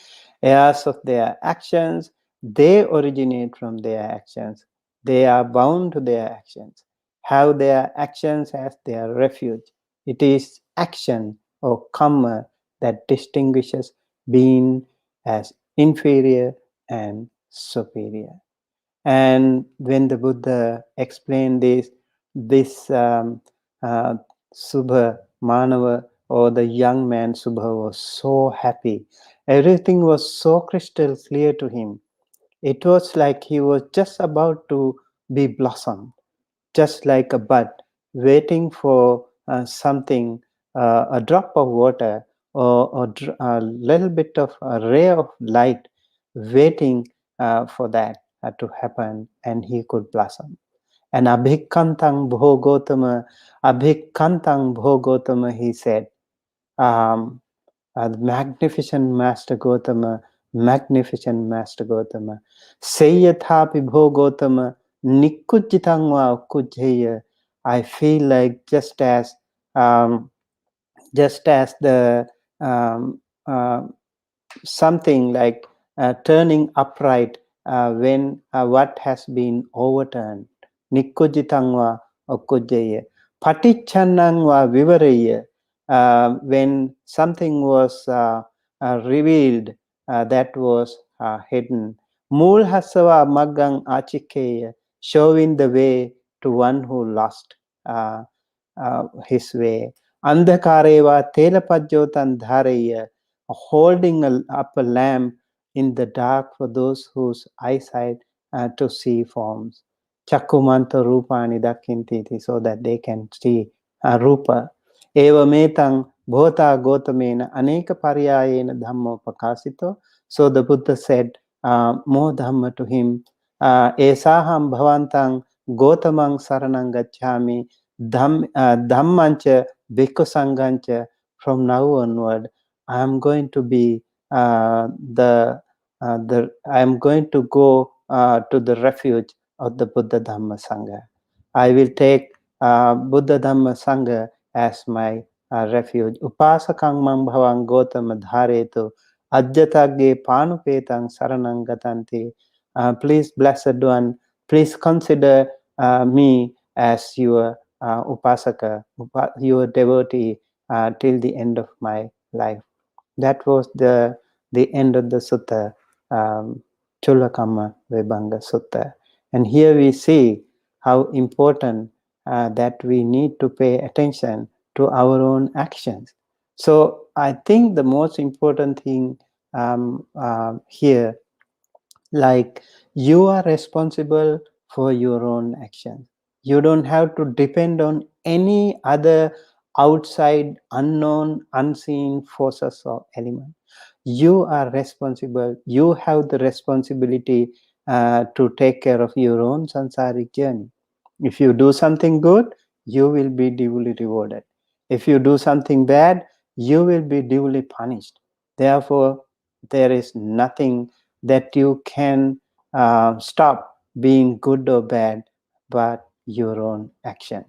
heirs of their actions. They originate from their actions. They are bound to their actions, have their actions as their refuge. It is action or karma that distinguishes being as inferior and superior. And when the Buddha explained this Subha Manava, or the young man Subha, was so happy. Everything was so crystal clear to him. It was like he was just about to be blossomed, just like a bud, waiting for something, a drop of water, or a little bit of a ray of light, waiting for that to happen, and he could blossom. And Abhikantang Bhogotama, he said, um, magnificent Master Gotama, magnificent Master Gotama, Sayathapi Bhogotama, Nikkujjitang wa ukkujjeya. I feel like just as the something like turning upright when what has been overturned. Nikkujjitang wa ukkujjeya. Patichannang wa vivareya. When something was revealed that was hidden. Mūlhasava maggang achikeya. Showing the way to one who lost his way. Andhakareva telapajyotan dharaya. Holding up a lamp in the dark for those whose eyesight to see forms. Chakkumanta rupani dakintiti, so that they can see rupa. Eva metang bhota gotamena aneka paryayena dhamma pakasito. So the Buddha said more dhamma to him. Esaham bhavantang gotamang saranang gacchami dhammancha bhikkhu sangancha. From now onward, I am going to be I am going to go to the refuge of the Buddha Dhamma Sangha. I will take Buddha Dhamma Sangha as my refuge. Upasakang mang bhavang gotama dharetu ajjatagge panupetang saranang gatanti. Please, Blessed One, please consider me as your upasaka, your devotee till the end of my life. That was the end of the sutta, Cūḷakammavibhaṅgasutta. And here we see how important that we need to pay attention to our own actions. So I think the most important thing here, like, you are responsible for your own actions. You don't have to depend on any other outside, unknown, unseen forces or elements. You are responsible. You have the responsibility to take care of your own samsaric journey. If you do something good, you will be duly rewarded. If you do something bad, you will be duly punished. Therefore, there is nothing that you can stop being good or bad but your own action.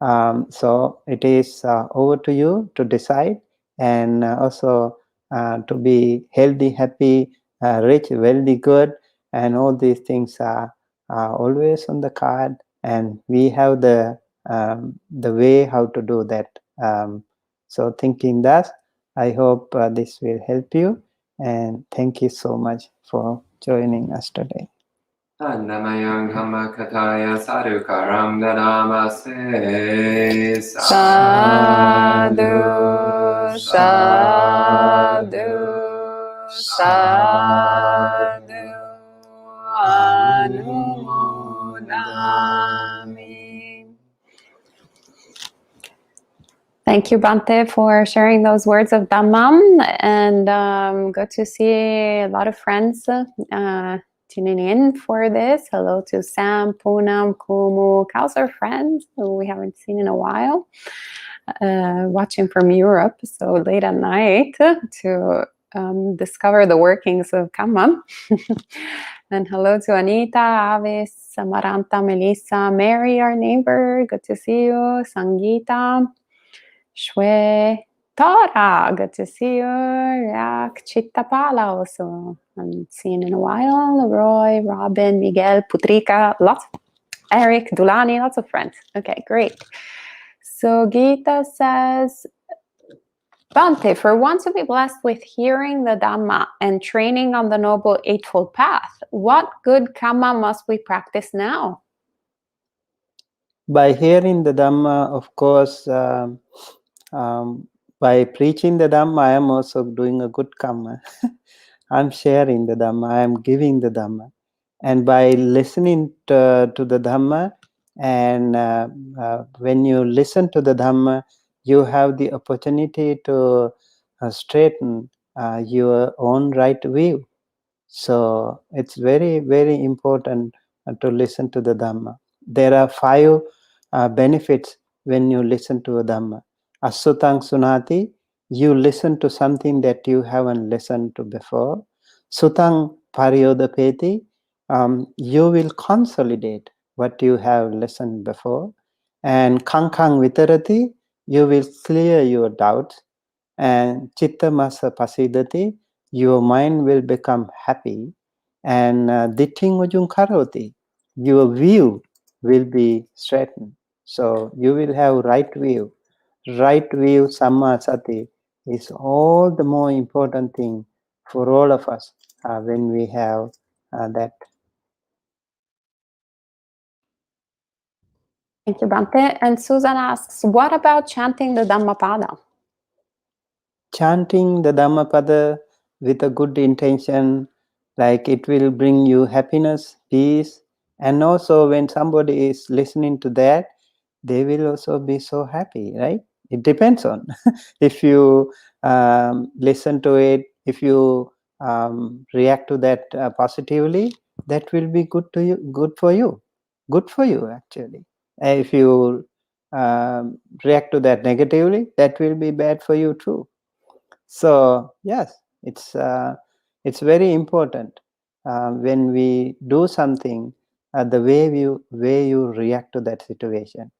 So it is over to you to decide, and also to be healthy, happy, rich, wealthy, good, and all these things are always on the card, and we have the way how to do that. So thinking that, I hope this will help you, and thank you so much for joining us today. Namayang Kamma Sadhukaram Dadamase Sadhu, sadhu, sadhu, anumodami. Thank you, Bhante, for sharing those words of Dhammam, and good to see a lot of friends tuning in for this. Hello to Sam, Poonam, Kumu, Kausar friends who we haven't seen in a while, watching from Europe, so late at night to discover the workings of Kamma. And hello to Anita, Avis, Samaranta, Melissa, Mary, our neighbor, good to see you, Sangeeta, Shwe, Tora, good to see you. Yak, Chittapala also, haven't seen in a while. Roy, Robin, Miguel, Putrika, lots. Eric, Dulani, lots of friends. Okay, great. So Gita says, Bhante, for one to be blessed with hearing the Dhamma and training on the Noble Eightfold Path, what good Kamma must we practice now? By hearing the Dhamma, of course, by preaching the Dhamma, I am also doing a good Kamma. I'm sharing the Dhamma, I am giving the Dhamma. And by listening to the Dhamma, and when you listen to the Dhamma, you have the opportunity to straighten your own right view. So it's very, very important to listen to the Dhamma. There are 5 benefits when you listen to a Dhamma. Asutang sunati, you listen to something that you haven't listened to before. Sutang paryodapeti, you will consolidate what you have listened before, and kankang vitarati, you will clear your doubts, and chitta masa pasidati, your mind will become happy, and ditthing ujung karoti, your view will be straightened. So you will have right view. Right view, samma sati, is all the more important thing for all of us when we have that. Thank you, Bhante. And Susan asks, what about chanting the Dhammapada? Chanting the Dhammapada with a good intention, like it will bring you happiness, peace, and also when somebody is listening to that, they will also be so happy, right? It depends on if you listen to it, if you react to that positively, that will be good to you, good for you actually. If you react to that negatively, that will be bad for you too. So yes, it's very important when we do something, the way you react to that situation,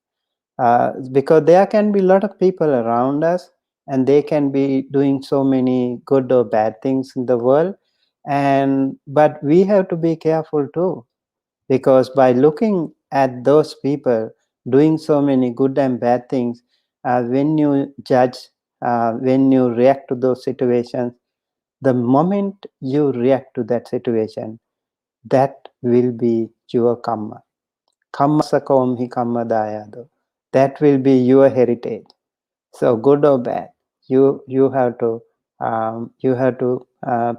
because there can be a lot of people around us, and they can be doing so many good or bad things in the world, but we have to be careful too, because by looking at those people doing so many good and bad things, when you judge, when you react to those situations, the moment you react to that situation, that will be your karma. Kamma sakom hi kamma dayado. That will be your heritage. So good or bad, you have to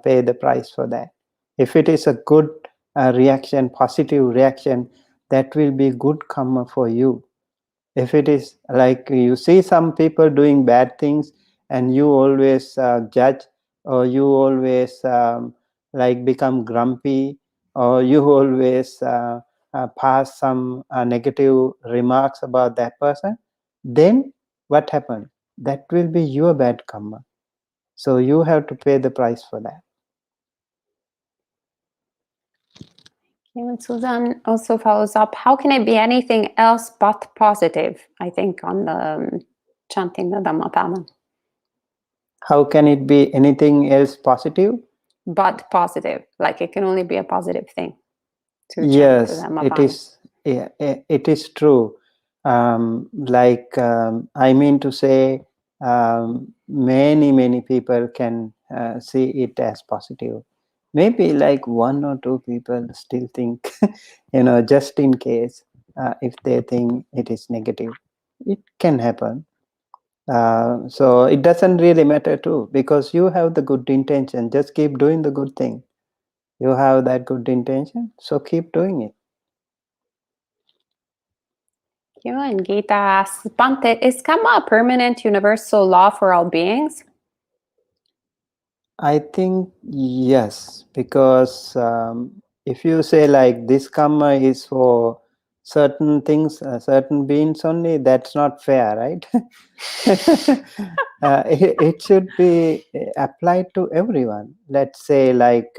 pay the price for that. If it is a good reaction, positive reaction, that will be good karma for you. If it is like you see some people doing bad things, and you always judge, or you always like become grumpy, or you always pass some negative remarks about that person, then what happened? That will be your bad karma. So you have to pay the price for that. And Susan also follows up, how can it be anything else but positive? I think on the chanting the Dhammapada. How can it be anything else positive? But positive, like it can only be a positive thing to chant the Yes, it Dhammapada. is. Yeah, it is true. I mean to say, many people can see it as positive. Maybe like one or two people still think, just in case, if they think it is negative, it can happen. So it doesn't really matter too, because you have the good intention. Just keep doing the good thing. You have that good intention, so keep doing it. You and Gita asks, Bhante, is Kamma a permanent universal law for all beings? I think yes, because if you say like this karma is for certain things, certain beings only, that's not fair, right? It should be applied to everyone. Let's say like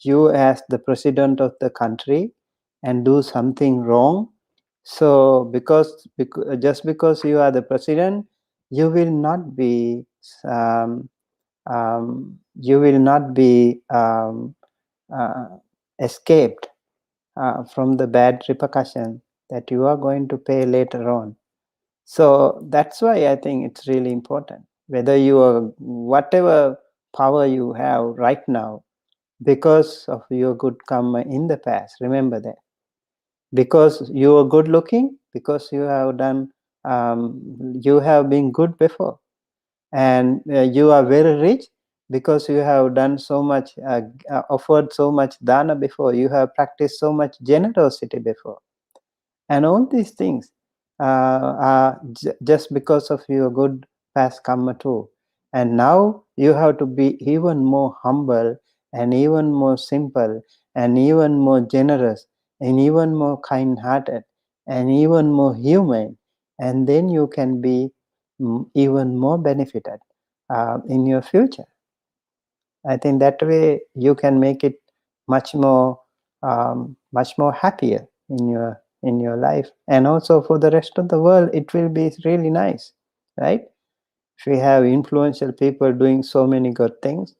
you as the president of the country and do something wrong. So just because you are the president, you will not be um, you will not be escaped from the bad repercussion that you are going to pay later on. So that's why I think it's really important, whether you are whatever power you have right now, because of your good karma in the past. Remember that, because you are good looking, because you have done, you have been good before, and you are very rich because you have done so much, offered so much dana before, you have practiced so much generosity before, and all these things are just because of your good past karma too. And now you have to be even more humble, and even more simple, and even more generous, and even more kind hearted, and even more human, and then you can be even more benefited in your future. I think that way you can make it much more much more happier in your life, and also for the rest of the world it will be really nice, right? If we have influential people doing so many good things,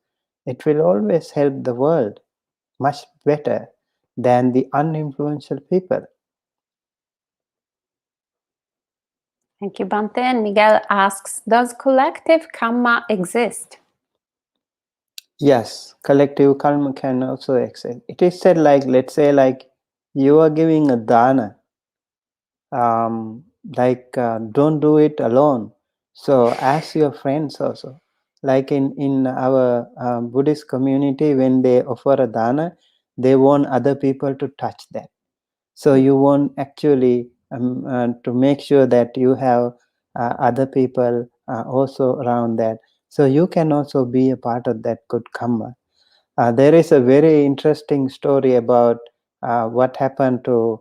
it will always help the world much better than the uninfluential people. Thank you, Bhante. And Miguel asks, does collective karma exist? Yes, collective karma can also exist. It is said, like, let's say, like, you are giving a dana, don't do it alone. So ask your friends also. Like in our Buddhist community, when they offer a dana, they want other people to touch that. So you want actually to make sure that you have other people also around that. So you can also be a part of that good karma. There is a very interesting story about what happened to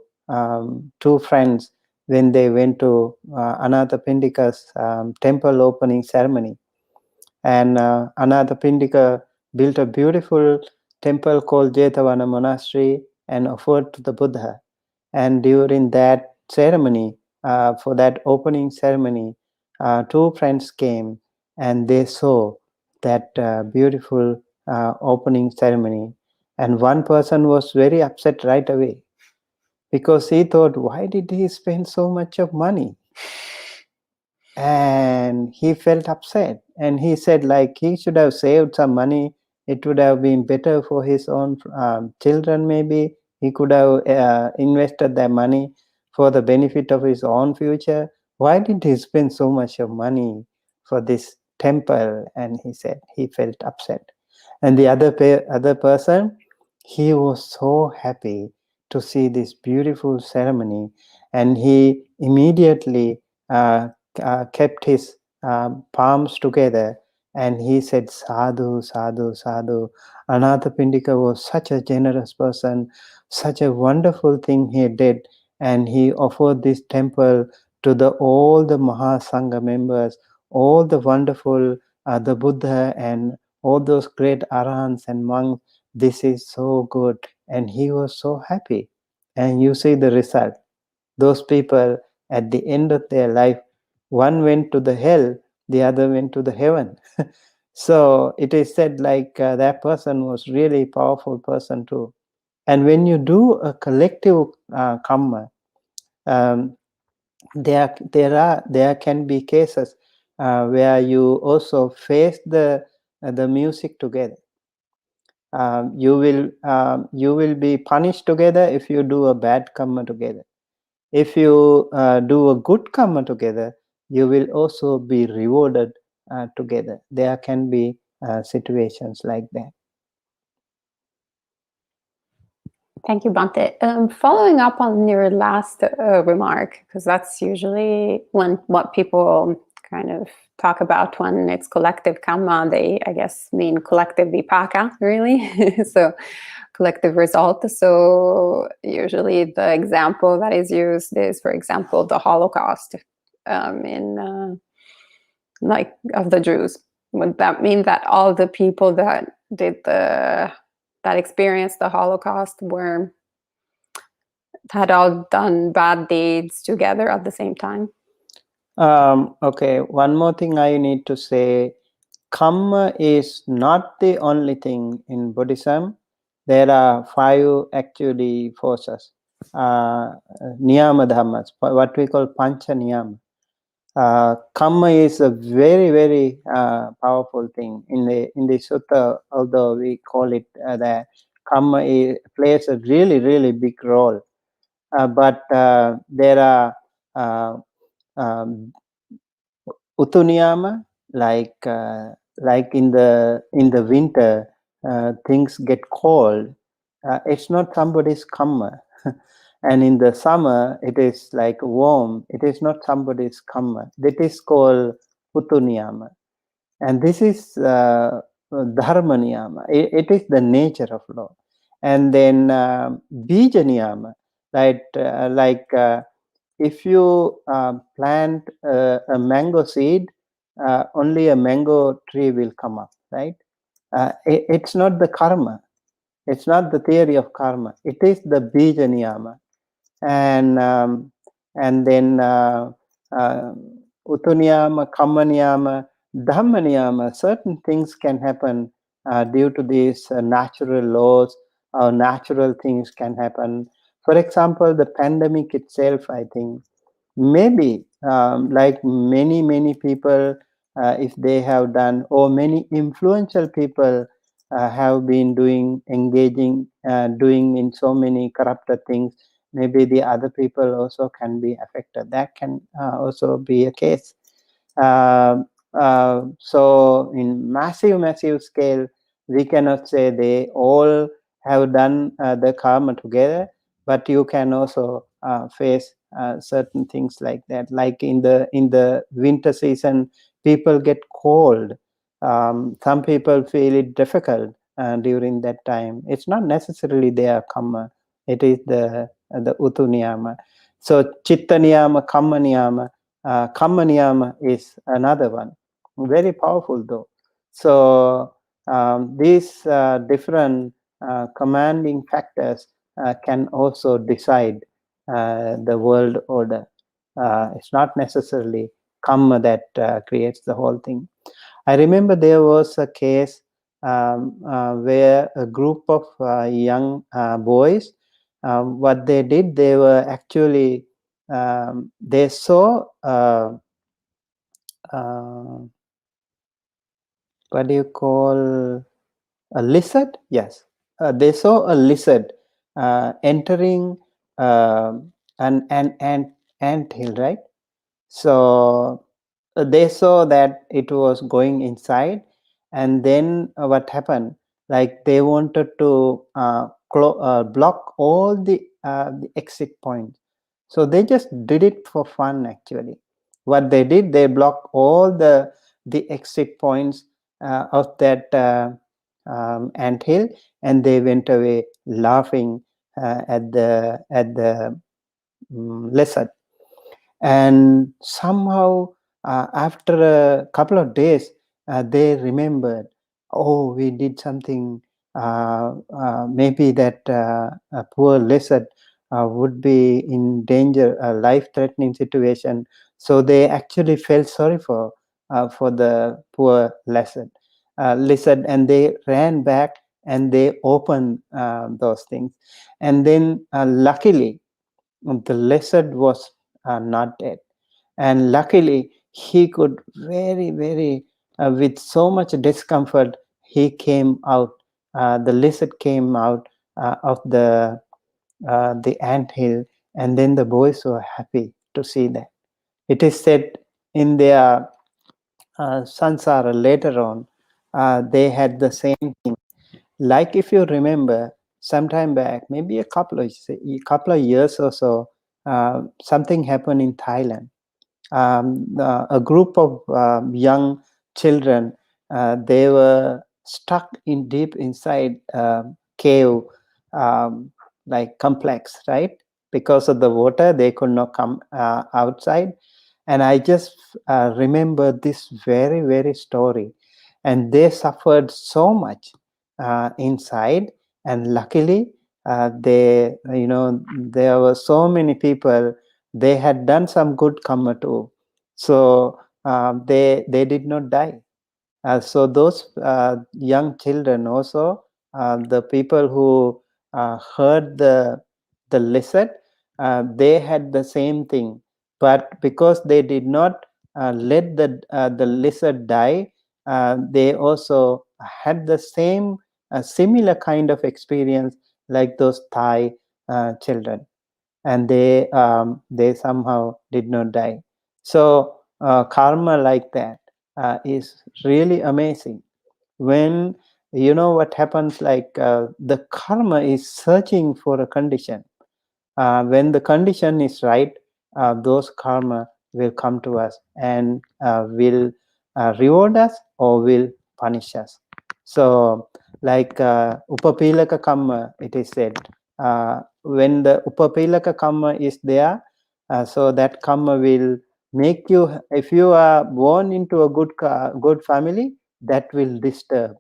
two friends when they went to Anathapindika's temple opening ceremony. And Anathapindika built a beautiful temple called Jetavana Monastery and offered to the Buddha. And during that ceremony, for that opening ceremony, two friends came and they saw that beautiful opening ceremony. And one person was very upset right away because he thought, why did he spend so much of money? And he felt upset, and he said, like, he should have saved some money. It would have been better for his own children. Maybe he could have invested that money for the benefit of his own future. Why did he spend so much of money for this temple? And he said he felt upset. And the other person, he was so happy to see this beautiful ceremony, and he immediately kept his palms together, and he said, sadhu, sadhu, sadhu. Anathapindika was such a generous person, such a wonderful thing he did, and he offered this temple to all the Mahasangha members, all the wonderful, the Buddha and all those great arahants and monks. This is so good. And he was so happy. And you see the result. Those people, at the end of their life, one went to the hell, the other went to the heaven. So it is said, like, that person was really powerful person too. And when you do a collective karma, there can be cases where you also face the music together. You will be punished together if you do a bad karma together. If you do a good karma together, you will also be rewarded together. There can be situations like that. Thank you, Bhante. Following up on your last remark, because that's usually what people kind of talk about when it's collective karma. They, I guess, mean collective vipaka, really. So collective result. So usually the example that is used is, for example, the Holocaust in like of the Jews. Would that mean that all the people that that experienced the Holocaust had all done bad deeds together at the same time? Okay, one more thing I need to say. Kamma is not the only thing in Buddhism. There are 5 actually forces, niyama dhammas, what we call pancha niyama. Kamma is a very, very powerful thing in the sutta. Although we call it that kamma plays a really, really big role, but there are um, utuniyama, like in the winter, things get cold. It's not somebody's kamma. And in the summer, it is like warm. It is not somebody's karma. That is called Utuniyama. And this is Dharma Niyama. It is the nature of law. And then Bija Niyama, right? If you plant a mango seed, only a mango tree will come up, right? It's not the karma. It's not the theory of karma. It is the bija niyama. And then utuniyama, kamma niyama, dhamma niyama. Certain things can happen due to these natural laws, or natural things can happen. For example, the pandemic itself, I think, maybe like many people, if they have done, or many influential people have been engaging doing in so many corrupted things, maybe the other people also can be affected. That can also be a case. So in massive scale, we cannot say they all have done the karma together, but you can also face certain things like that. Like in the winter season, people get cold. Some people feel it difficult during that time. It's not necessarily their karma. It is the utu niyama. So chitta niyama, kamma niyama. Kamma niyama is another one, very powerful though. So these different commanding factors can also decide the world order. It's not necessarily karma that creates the whole thing. I remember there was a case where a group of young boys, what they did, they were actually, they saw what do you call, a lizard? Yes, they saw a lizard entering an ant hill, right? So they saw that it was going inside, and then what happened? Like they wanted to block all the exit points. So they just did it for fun. Actually, what they did, they blocked all the exit points of that ant hill, and they went away laughing at the lizard. And somehow after a couple of days, they remembered, oh, we did something, maybe that a poor lizard would be in danger, a life-threatening situation. So they actually felt sorry for the poor lizard, and they ran back and they opened those things. And then luckily the lizard was not dead, and luckily he could very with so much discomfort, he came out, the lizard came out of the ant hill, and then the boys were happy to see that. It is said in their sansara later on, they had the same thing. Like if you remember, sometime back, maybe a couple of years or so, something happened in Thailand. A group of young children, they were stuck in deep inside cave, like complex, right? Because of the water, they could not come outside. And I just remember this very story, and they suffered so much inside. And luckily, there were so many people, they had done some good karma too, so they did not die. So those young children also, the people who heard the lizard, they had the same thing, but because they did not let the lizard die, they also had the same similar kind of experience like those Thai children, and they somehow did not die. So karma like that is really amazing. When you know what happens, like the karma is searching for a condition. When the condition is right, those karma will come to us and will reward us or will punish us. So like upapilaka kamma, it is said, when the upapilaka kamma is there, so that karma will make you, if you are born into a good family, that will disturb.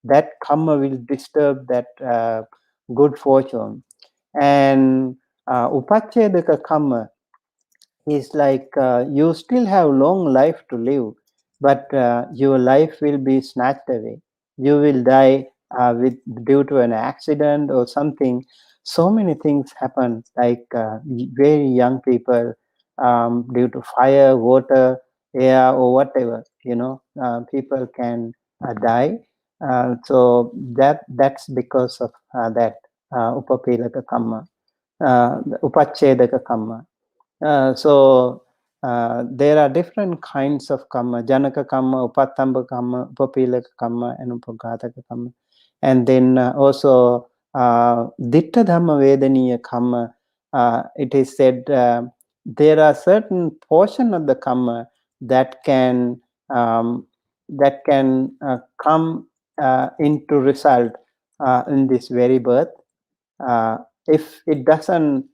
that karma will disturb that good fortune. And upachedaka karma is like you still have long life to live, but your life will be snatched away. You will die with due to an accident or something. So many things happen, like very young people, due to fire, water, air, or whatever. People can die. That's because of that upapilaka kamma, upachedaka kamma. There are different kinds of kamma: janaka kamma, upatamba kamma, upapilaka kamma, and upaghataka kamma. And then also ditta dhamma vedaniya kamma. It is said there are certain portion of the kamma that can come into result in this very birth. If it doesn't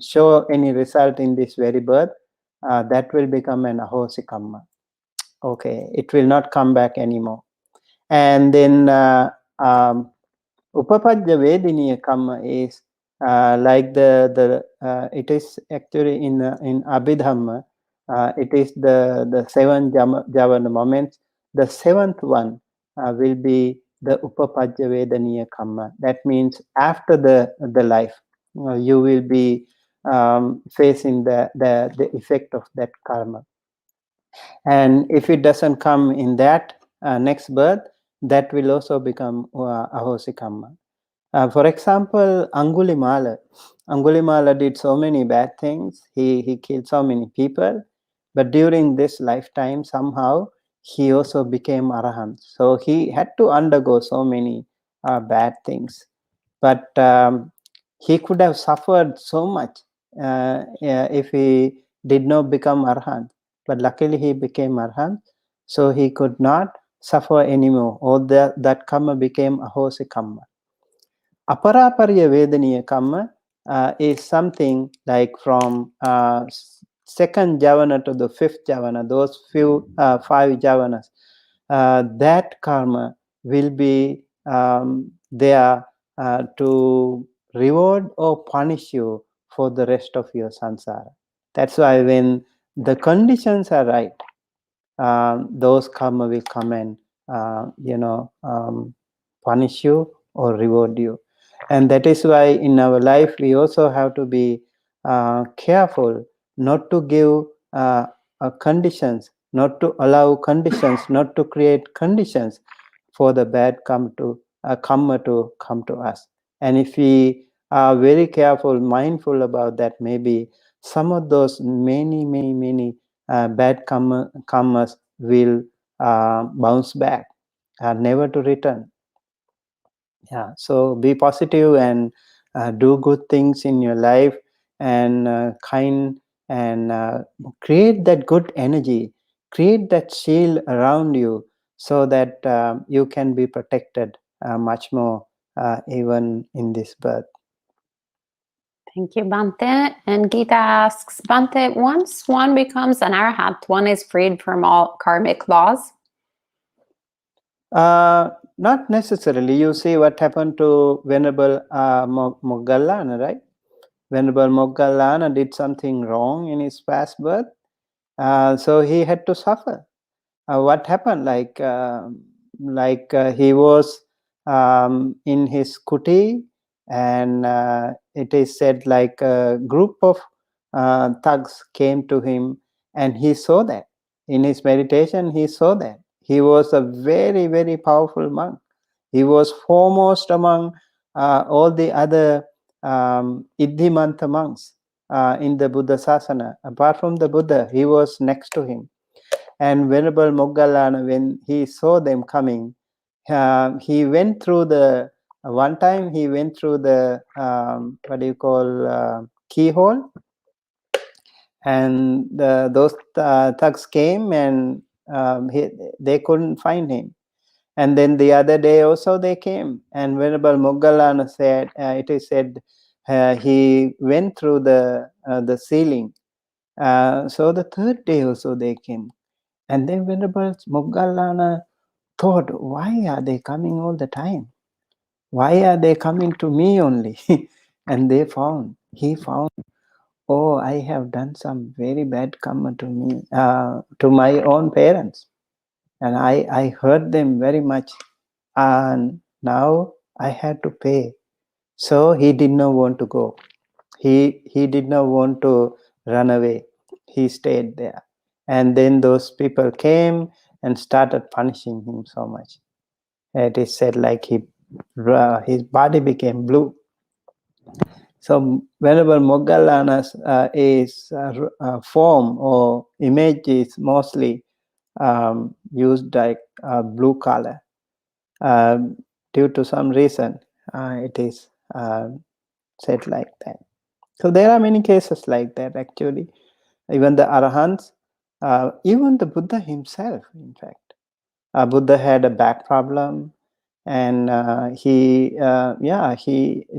show any result in this very birth, that will become an ahosi kamma. Okay, it will not come back anymore. And then upapadya vediniya kamma is like it is actually in Abhidhamma. It is the 7 javana moments. The 7th one will be the upapadya vedaniya kamma. That means after the life, you will be facing the effect of that karma. And if it doesn't come in that next birth, that will also become ahosi kamma. For example, Angulimala did so many bad things. He killed so many people, but during this lifetime, somehow he also became arahant. So he had to undergo so many bad things. But he could have suffered so much if he did not become arahant. But luckily he became arahant, so he could not suffer anymore. All that karma became ahosi kamma. Aparaparya vedaniya kamma is something like from second javana to the fifth javana, those 5 javanas. That karma will be there to reward or punish you for the rest of your samsara. That's why when the conditions are right, those karma will come and punish you or reward you. And that is why in our life we also have to be careful not to give conditions, not to allow conditions, not to create conditions for the bad karma to come to us. And if we are very careful, mindful about that, maybe some of those many bad karmas will bounce back, never to return. Yeah, so be positive and do good things in your life, and kind, and create that good energy, create that shield around you, so that you can be protected much more even in this birth. Thank you, Bhante. And Gita asks, Bhante, once one becomes an arhat, one is freed from all karmic laws? Not necessarily. You see what happened to Venerable Moggallana, right? Venerable Moggallana did something wrong in his past birth, so he had to suffer. What happened? He was in his kuti, and it is said like a group of thugs came to him, and he saw that. In his meditation, he saw that. He was a very powerful monk. He was foremost among all the other Iddhimanta monks in the Buddha Sasana. Apart from the Buddha, he was next to him. And Venerable Moggallana, when he saw them coming, he went through the keyhole, and those thugs came, and they couldn't find him. And then the other day also they came, and Venerable Moggallana said, it is said, he went through the ceiling. So the third day also they came. And then Venerable Moggallana thought, why are they coming all the time? Why are they coming to me only? And he found, oh, I have done some very bad karma to me, to my own parents. And I hurt them very much. And now I had to pay. So he did not want to go. He did not want to run away. He stayed there. And then those people came and started punishing him so much. It is said like his body became blue. So whenever Moggallana's form or image is mostly used like blue color, due to some reason, it is said like that. So there are many cases like that actually. Even the Arahants, even the Buddha himself, in fact. Buddha had a back problem, and it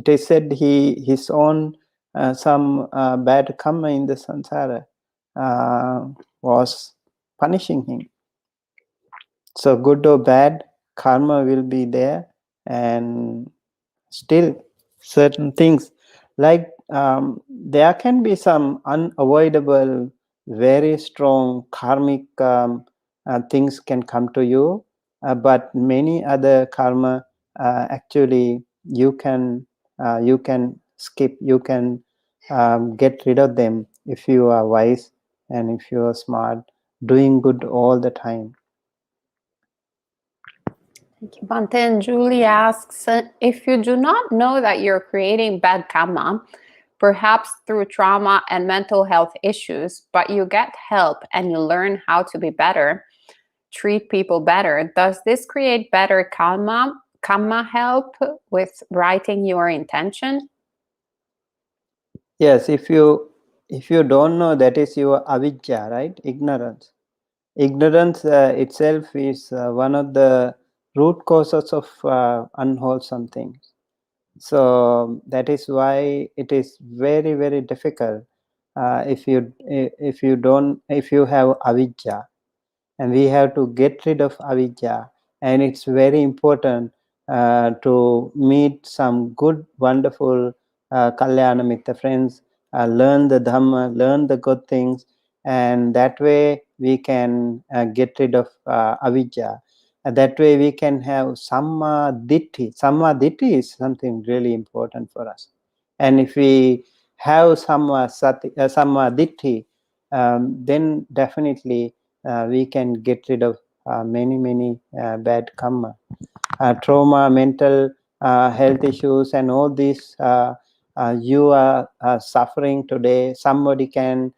is said his own some bad karma in the samsara was punishing him. So good or bad, karma will be there, and still certain things like there can be some unavoidable, very strong karmic things can come to you, but many other karma actually you can skip, you can get rid of them if you are wise and if you are smart, doing good all the time. Thank you, Bhante. And Julie asks, if you do not know that you're creating bad karma, perhaps through trauma and mental health issues, but you get help and you learn how to be better, treat people better, does this create better karma help with writing your intention? Yes, if you don't know, that is your avijja, right? Ignorance. Ignorance itself is one of the root causes of unwholesome things. So that is why it is very, very difficult if you have avijja, and we have to get rid of avijja. And it's very important to meet some good, wonderful kalyana mitra friends, learn the dhamma, learn the good things, and that way we can get rid of avijja. That way we can have samma ditti. Samma ditti is something really important for us. And if we have samma ditti, then definitely we can get rid of many bad karma, trauma, mental health issues, and all these. You are suffering today. Somebody can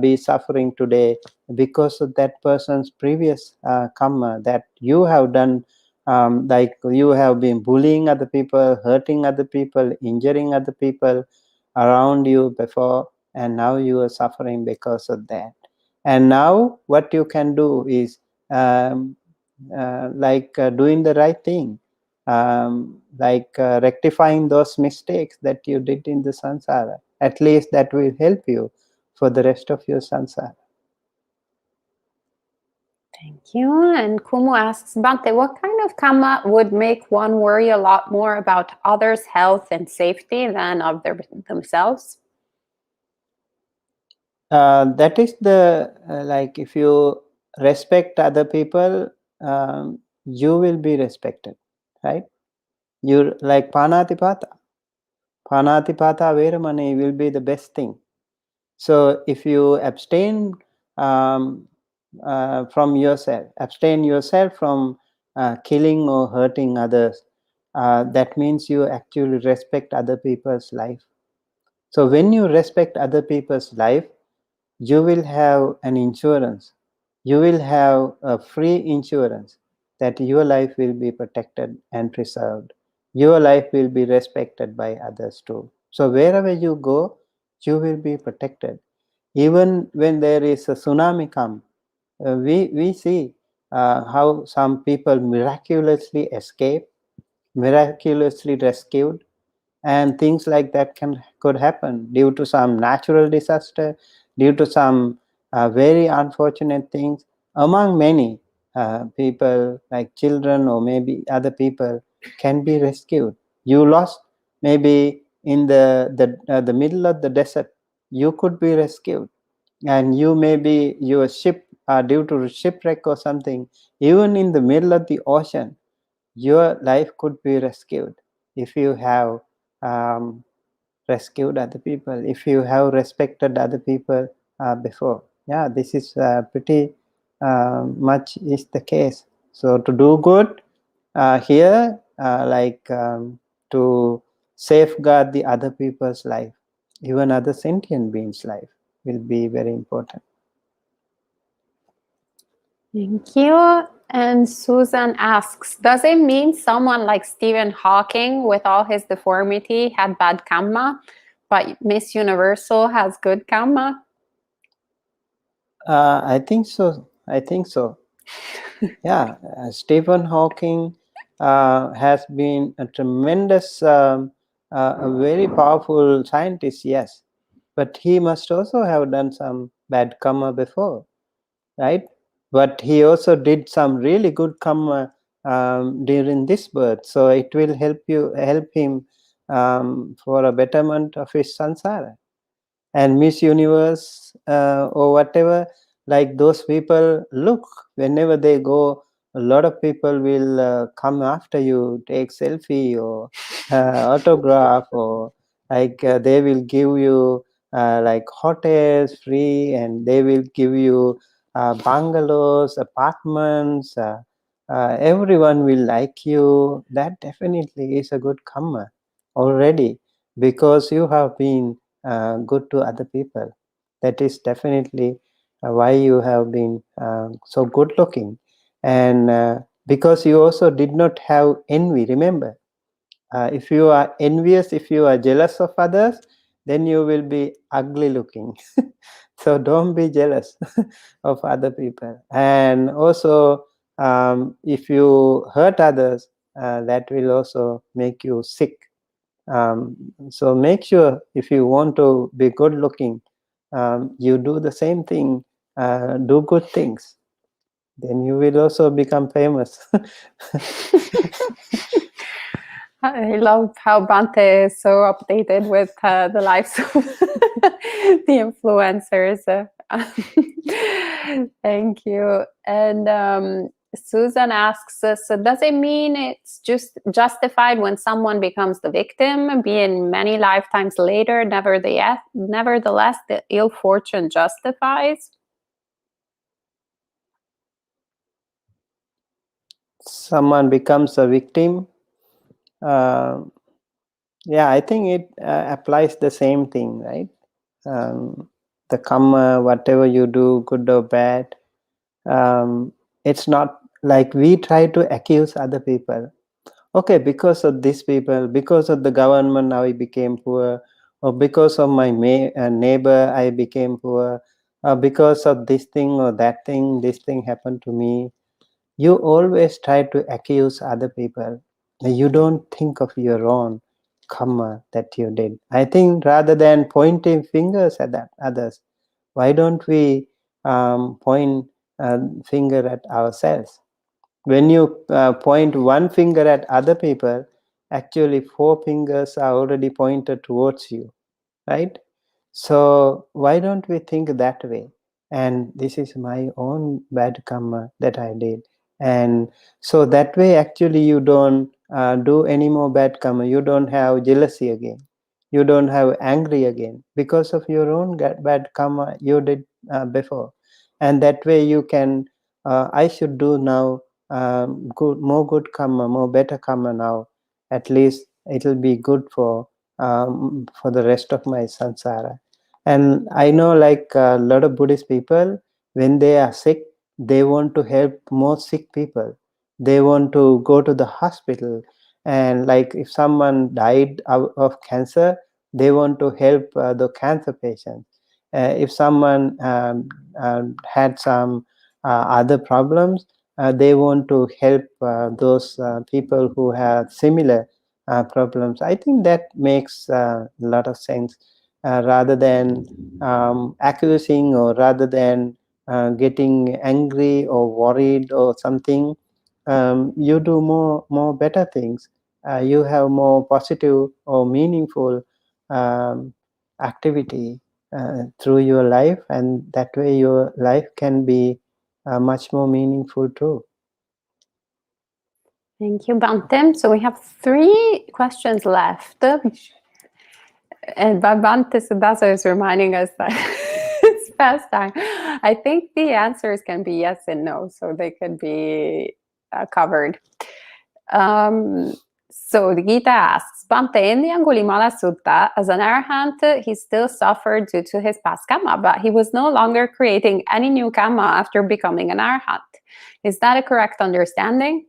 be suffering today because of that person's previous karma that you have done. Like you have been bullying other people, hurting other people, injuring other people around you before, and now you are suffering because of that. And now what you can do is doing the right thing, rectifying those mistakes that you did in the samsara. At least that will help you for the rest of your samsara. Thank you. And Kumu asks, Bhante, what kind of karma would make one worry a lot more about others' health and safety than of themselves? That is the if you respect other people, you will be respected, right? You like panatipata veramani will be the best thing. So if you abstain from yourself, abstain yourself from killing or hurting others, that means you actually respect other people's life. So when you respect other people's life, you will have an insurance. You will have a free insurance that your life will be protected and preserved. Your life will be respected by others too. So wherever you go, you will be protected. Even when there is a tsunami come, we see how some people miraculously escape, miraculously rescued, and things like that could happen due to some natural disaster, due to some very unfortunate things, among many. people like children or maybe other people can be rescued. You lost maybe in the middle of the desert, you could be rescued, and you maybe your ship due to shipwreck or something, even in the middle of the ocean, your life could be rescued if you have rescued other people, if you have respected other people before. Yeah, this is pretty much is the case. So to do good here, to safeguard the other people's life, even other sentient beings' life, will be very important. Thank you. And Susan asks, does it mean someone like Stephen Hawking, with all his deformity, had bad karma, but Miss Universal has good karma? I think so. Yeah, Stephen Hawking has been a tremendous, a very powerful scientist, yes. But he must also have done some bad karma before, right? But he also did some really good karma during this birth. So it will help him for a betterment of his samsara. And Miss Universe or whatever, like those people, look, whenever they go, a lot of people will come after you, take selfie or autograph, or they will give you like hotels free, and they will give you bungalows, apartments. Everyone will like you. That definitely is a good karma already, because you have been good to other people. That is definitely why you have been so good looking, and because you also did not have envy. Remember, if you are envious, if you are jealous of others, then you will be ugly looking. So don't be jealous of other people. And also, if you hurt others, that will also make you sick. So make sure, if you want to be good looking, you do the same thing, do good things, then you will also become famous. I love how Bhante is so updated with the lives of the influencers. Thank you. And Susan asks, so does it mean it's just justified when someone becomes the victim, be it many lifetimes later, nevertheless, the ill fortune justifies? Someone becomes a victim. Yeah, I think it applies the same thing, right? The karma, whatever you do, good or bad, it's not like we try to accuse other people. Okay, because of these people, because of the government, I became poor, or because of my neighbor, I became poor, or because of this thing or that thing, this thing happened to me. You always try to accuse other people. You don't think of your own karma that you did. I think rather than pointing fingers at others, why don't we point a finger at ourselves? When you point one finger at other people, actually 4 fingers are already pointed towards you, right? So why don't we think that way? And this is my own bad karma that I did. And so that way, actually, you don't do any more bad karma. You don't have jealousy again. You don't have angry again because of your own bad karma you did before. And that way you can, I should do now more good karma, more better karma now. At least it'll be good for the rest of my samsara. And I know, like a lot of Buddhist people, when they are sick, they want to help more sick people. They want to go to the hospital, and like if someone died of cancer, they want to help the cancer patient. If someone had some other problems, they want to help those people who have similar problems. I think that makes a lot of sense, rather than accusing, or rather than getting angry or worried or something, you do more better things. You have more positive or meaningful activity through your life, and that way your life can be much more meaningful too. Thank you, Bhante. So we have 3 questions left. And Bhante Sumitta is reminding us that it's past time. I think the answers can be yes and no, so they could be covered. So the Gita asks, Bhante, in the Angulimala Sutta, as an arahant, he still suffered due to his past karma, but he was no longer creating any new karma after becoming an arahant. Is that a correct understanding?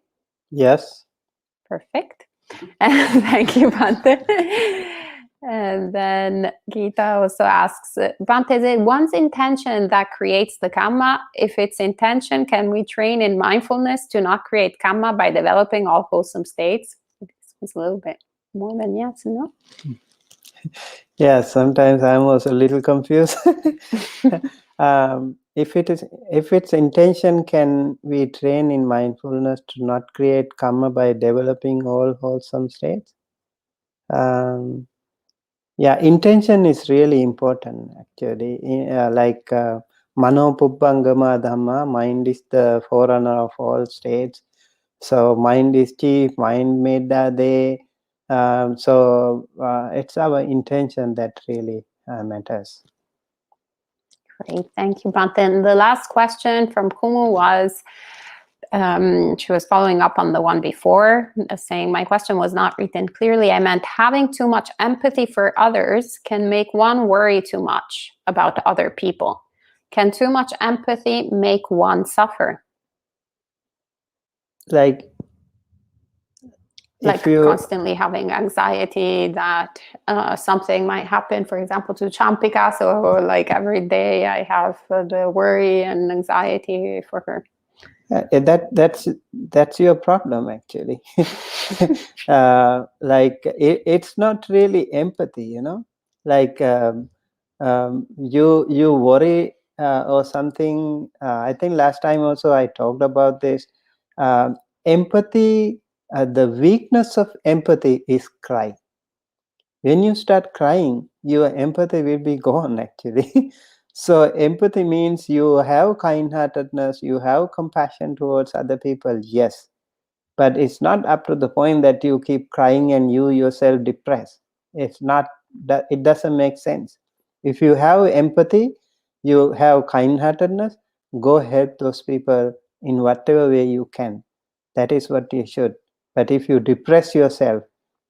Yes. Perfect. Thank you, Bhante. And then Gita also asks, Bhante, is it one's intention that creates the karma? If it's intention, can we train in mindfulness to not create karma by developing all wholesome states? This was a little bit more than yes and no. Yeah, sometimes I'm also a little confused. If its intention, can we train in mindfulness to not create karma by developing all wholesome states? Yeah, intention is really important actually. Like Mano Pubbangama Dhamma, mind is the forerunner of all states. So mind is chief, mind made day. So it's our intention that really matters. Great, thank you, Bhante. And the last question from Kumu was, she was following up on the one before, saying, my question was not written clearly. I meant having too much empathy for others can make one worry too much about other people. Can too much empathy make one suffer? Like Like constantly having anxiety that something might happen, for example, to Champika. So like every day I have the worry and anxiety for her. That's your problem actually. Like it's not really empathy, like you worry or something. I think last time also I talked about this. Empathy, the weakness of empathy is cry. When you start crying, your empathy will be gone actually. So empathy means you have kind-heartedness, you have compassion towards other people, yes. But it's not up to the point that you keep crying and you yourself depressed. It's not that, it doesn't make sense. If you have empathy, you have kind-heartedness, go help those people in whatever way you can. That is what you should. But if you depress yourself,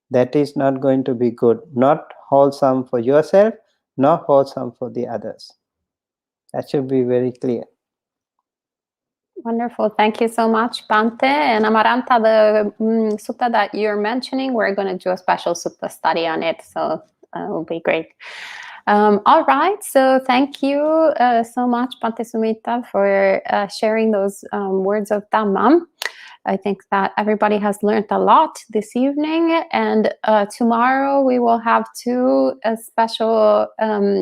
that is not going to be good, not wholesome for yourself, not wholesome for the others. That should be very clear. Wonderful. Thank you so much, Bhante. And Amaranta, the sutta that you're mentioning, we're going to do a special sutta study on it. So it will be great. All right. So thank you so much, Bhante Sumitta, for sharing those words of Dhamma. I think that everybody has learned a lot this evening, and tomorrow we will have 2 special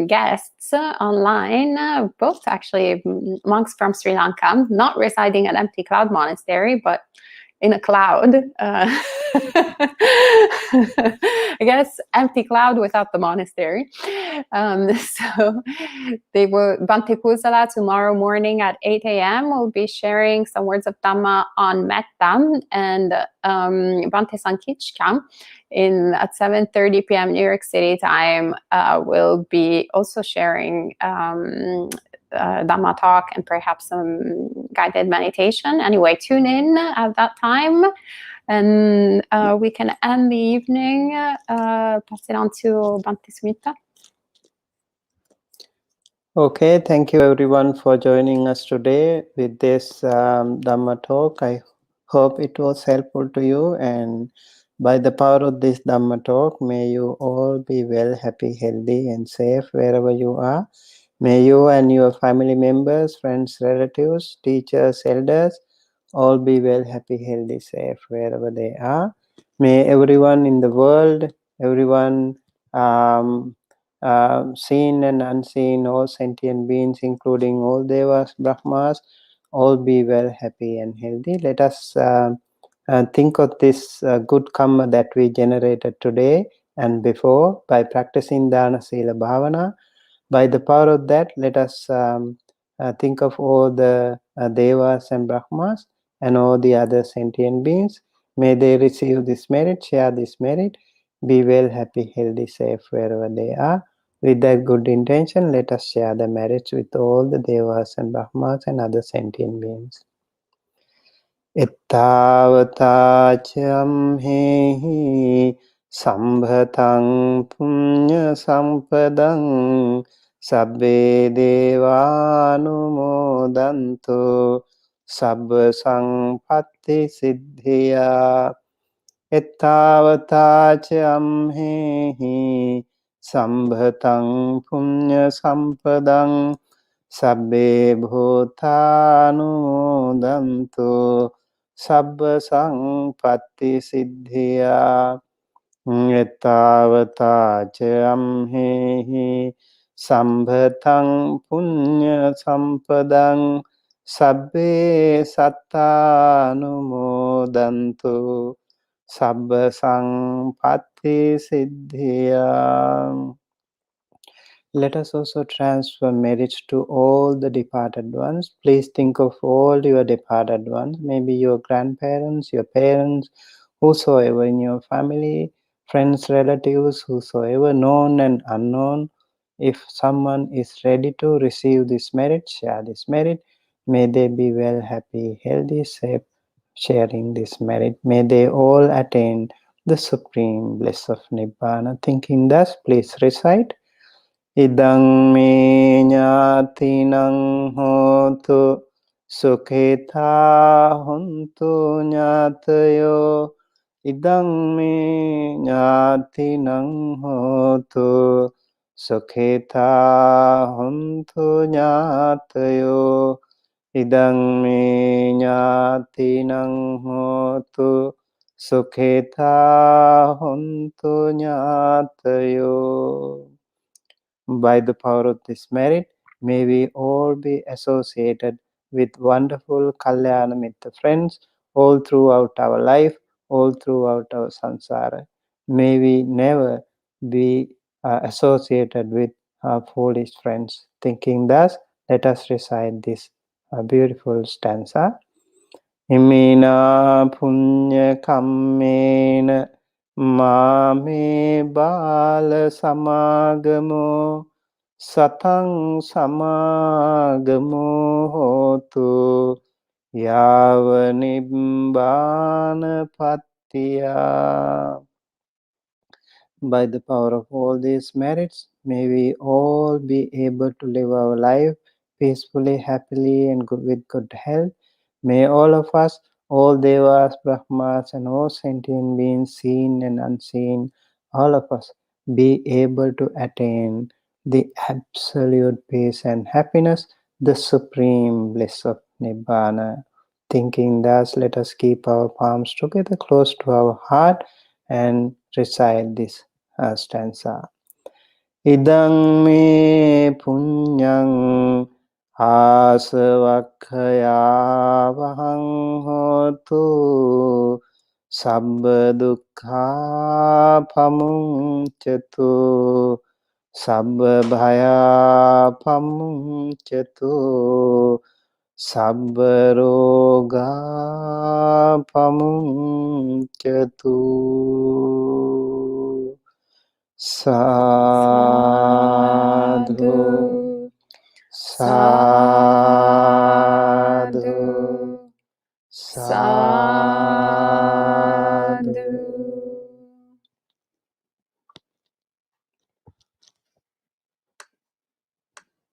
guests online, both actually monks from Sri Lanka, not residing at Empty Cloud Monastery, but in a cloud. I guess empty cloud without the monastery. So they will, Bhante Kusala tomorrow morning at 8 a.m. will be sharing some words of Dhamma on Metta, and Bhante Sankichka at 7:30 p.m. New York City time will be also sharing Dhamma talk and perhaps some guided meditation. Anyway, tune in at that time, and we can end the evening. Pass it on to Bhante Sumitta. Okay, thank you everyone for joining us today with this Dhamma talk. I hope it was helpful to you, and by the power of this Dhamma talk, may you all be well, happy, healthy and safe wherever you are. May you and your family members, friends, relatives, teachers, elders, all be well, happy, healthy, safe wherever they are. May everyone in the world, everyone seen and unseen, all sentient beings, including all devas, brahmas, all be well, happy and healthy. Let us think of this good karma that we generated today and before by practicing dana, sila, bhavana. By the power of that, let us think of all the devas and brahmas and all the other sentient beings. May they receive this merit, share this merit, be well, happy, healthy, safe wherever they are. With that good intention, let us share the merits with all the devas and brahmas and other sentient beings. Ettavatacammhehi sambhatang punya sampadang sabbe devanumodanto sabba sampatti siddhiya. Ettavatacammhehi sambhatang punya sampadang sabbe bhutanumodanto sabba sampatti siddhiya. Ettavatacammhehi sambhatang punya sampadang sabbe sattanumodanto sabba sampatti siddhiya. Let us also transfer merits to all the departed ones. Please think of all your departed ones, maybe your grandparents, your parents, whosoever in your family, friends, relatives, whosoever, known and unknown. If someone is ready to receive this merit, share this merit. May they be well, happy, healthy, safe, sharing this merit. May they all attain the supreme bliss of Nibbana. Thinking thus, please recite. Idang me ñātinang hotu sukhetā hontu ñātayo. Idang me ñātinang hotu sukhetā hontu ñātayo. Idang me ñātinang hotu sukhetā hontu ñātayo. By the power of this merit, may we all be associated with wonderful Kalyana Mitra friends all throughout our life, all throughout our samsara. May we never be associated with foolish friends. Thinking thus, let us recite this beautiful stanza. Imina punya kammena māme bāla samāgamo satang samāgamo hotu yāva nibbāna pattiya. By the power of all these merits, may we all be able to live our life peacefully, happily, and with good health. May all of us, all devas, brahmas, and all sentient beings, seen and unseen, all of us be able to attain the absolute peace and happiness, the supreme bliss of Nibbana. Thinking thus, let us keep our palms together close to our heart and recite this stanza. Idang me punyang ආසවක්ඛයා වහං හෝතු සබ්බ දුක්ඛා පමුච්චතු සබ්බ භයා පමුච්චතු සබ්බ රෝගා පමුච්චතු. Sadhu, sadhu.